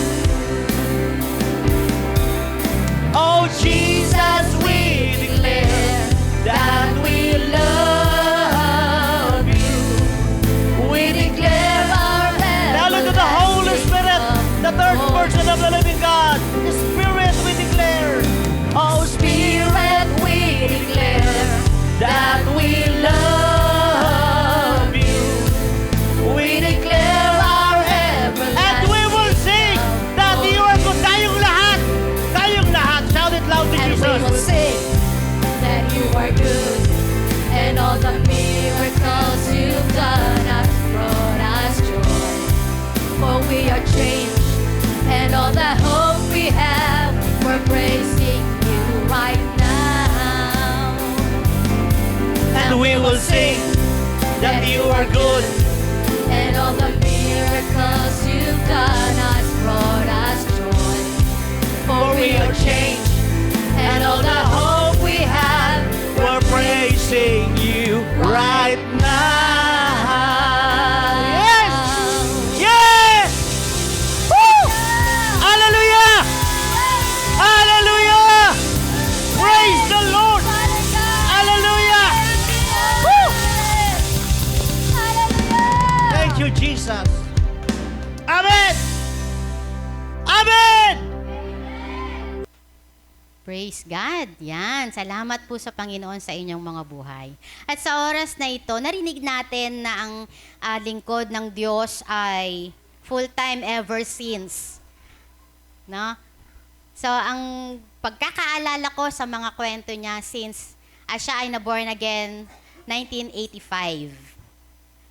Oh Jesus, we declare that we love you. We declare our Now look to the Holy Spirit, the third person of the living God. The Spirit, we declare. Oh Spirit, we declare that we love you. we declare our everlasting And we will sing that you are good. Tayong lahat. Shout it loud to and we will Jesus. sing that you are good, and all the miracles you've done has brought us joy. For we are changed, and all the hope we have, we're praising you right now. And we will sing that you are good. And all the miracles you've done has brought us joy. For we are changed, And all the hope we have, we're praising you right now. Yes! Yes! Woo! Hallelujah! Hallelujah! Praise the Lord! Hallelujah! Woo! Thank you, Jesus. Amen! Amen! Praise God. Yan. Salamat po sa Panginoon sa inyong mga buhay. At sa oras na ito, narinig natin na ang lingkod ng Diyos ay full-time ever since. No? So, ang pagkakaalala ko sa mga kwento niya since siya ay na-born again 1985.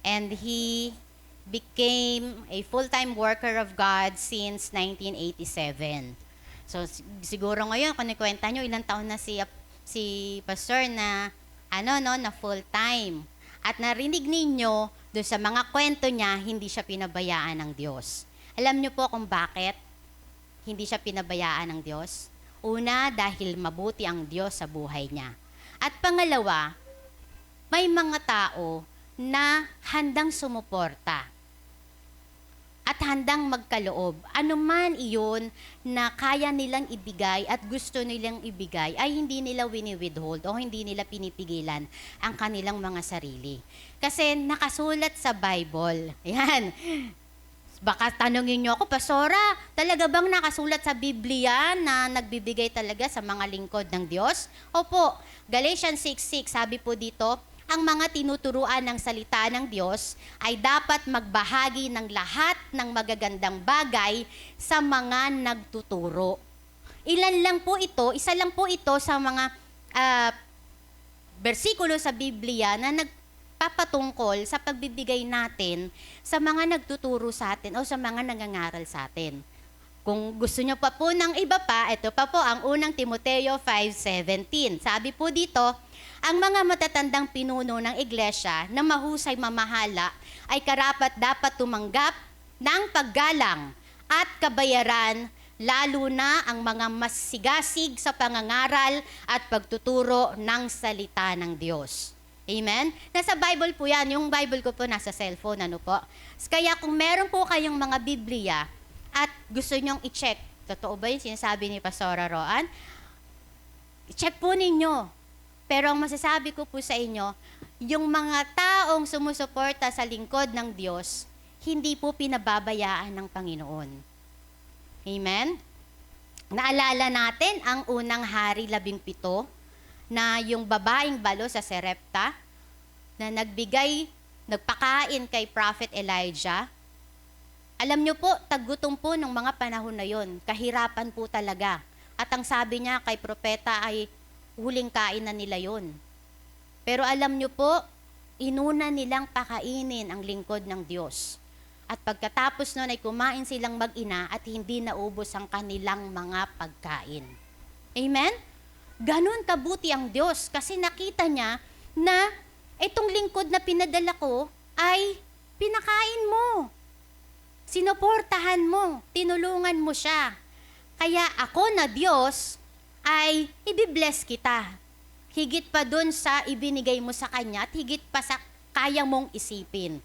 And he became a full-time worker of God since 1987. So siguro ngayon kung ikwenta nyo ilang taon na si pastor na na full-time. At narinig ninyo doon sa mga kwento niya, hindi siya pinabayaan ng Diyos. Alam niyo po kung bakit hindi siya pinabayaan ng Diyos? Una, dahil mabuti ang Diyos sa buhay niya. At pangalawa, may mga tao na handang sumuporta at handang magkaloob. Ano man iyon na kaya nilang ibigay at gusto nilang ibigay ay hindi nila wini-withhold o hindi nila pinipigilan ang kanilang mga sarili. Kasi nakasulat sa Bible. Yan. Baka tanungin niyo ako, Pastora, talaga bang nakasulat sa Biblia na nagbibigay talaga sa mga lingkod ng Diyos? Opo. Galatians 6:6, sabi po dito, ang mga tinuturuan ng salita ng Diyos ay dapat magbahagi ng lahat ng magagandang bagay sa mga nagtuturo. Isa lang po ito sa mga bersikulo sa Biblia na nagpapatungkol sa pagbibigay natin sa mga nagtuturo sa atin o sa mga nangangaral sa atin. Kung gusto nyo pa po ng iba pa, ito pa po ang unang Timoteo 5:17. Sabi po dito, ang mga matatandang pinuno ng iglesia na mahusay mamahala ay karapat dapat tumanggap ng paggalang at kabayaran, lalo na ang mga masigasig sa pangangaral at pagtuturo ng salita ng Diyos. Amen? Nasa Bible po yan. Yung Bible ko po nasa cellphone, Kaya kung meron po kayong mga Biblia at gusto nyong i-check, totoo ba yung sinasabi ni Pastora Roan? I-check po ninyo. Pero ang masasabi ko po sa inyo, yung mga taong sumusuporta sa lingkod ng Diyos, hindi po pinababayaan ng Panginoon. Amen? Naalala natin ang unang hari 17 na yung babaeng balo sa Serepta na nagpakain kay Prophet Elijah. Alam nyo po, tagutom po ng mga panahon na yon. Kahirapan po talaga. At ang sabi niya kay propeta ay, huling kain na nila yon. Pero alam nyo po, inuna nilang pakainin ang lingkod ng Diyos. At pagkatapos nun ay kumain silang mag-ina at hindi naubos ang kanilang mga pagkain. Amen? Ganon kabuti ang Diyos kasi nakita niya na itong lingkod na pinadala ko ay pinakain mo. Sinuportahan mo, tinulungan mo siya. Kaya ako na Diyos ay ibibless kita. Higit pa dun sa ibinigay mo sa Kanya at higit pa sa kaya mong isipin.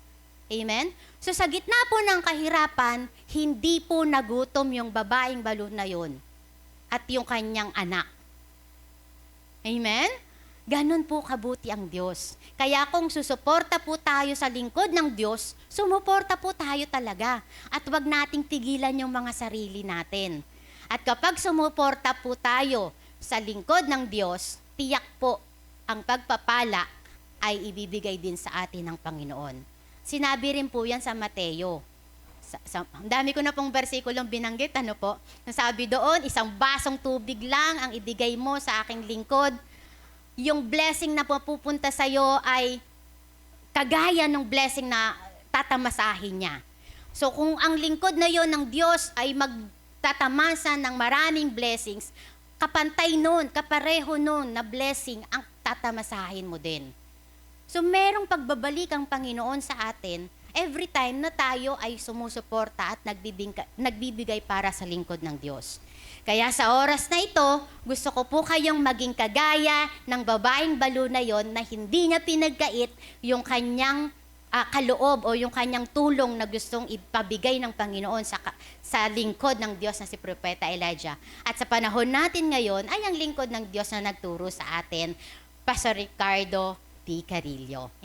Amen? So sa gitna po ng kahirapan, hindi po nagutom yung babaeng balon na yun at yung kanyang anak. Amen? Ganon po kabuti ang Diyos. Kaya kung susuporta po tayo sa lingkod ng Diyos, sumuporta po tayo talaga. At wag nating tigilan yung mga sarili natin. At kapag sumuporta po tayo sa lingkod ng Diyos, tiyak po ang pagpapala ay ibibigay din sa atin ng Panginoon. Sinabi rin po yan sa Mateo. Ang dami ko na pong bersikulong binanggit, Nasabi doon, isang basong tubig lang ang ibigay mo sa aking lingkod. Yung blessing na pupunta sa'yo ay kagaya ng blessing na tatamasahin niya. So kung ang lingkod na yon ng Diyos ay magtatamasa ng maraming blessings, kapantay nun, kapareho nun na blessing ang tatamasahin mo din. So merong pagbabalik ang Panginoon sa atin every time na tayo ay sumusuporta at nagbibigay para sa lingkod ng Diyos. Kaya sa oras na ito, gusto ko po kayong maging kagaya ng babaeng balo na yon na hindi niya pinagkait yung kanyang kaloob o yung kanyang tulong na gustong ipabigay ng Panginoon sa lingkod ng Diyos na si Propeta Elijah. At sa panahon natin ngayon ay ang lingkod ng Diyos na nagturo sa atin, Pastor Ricardo P. Carillo.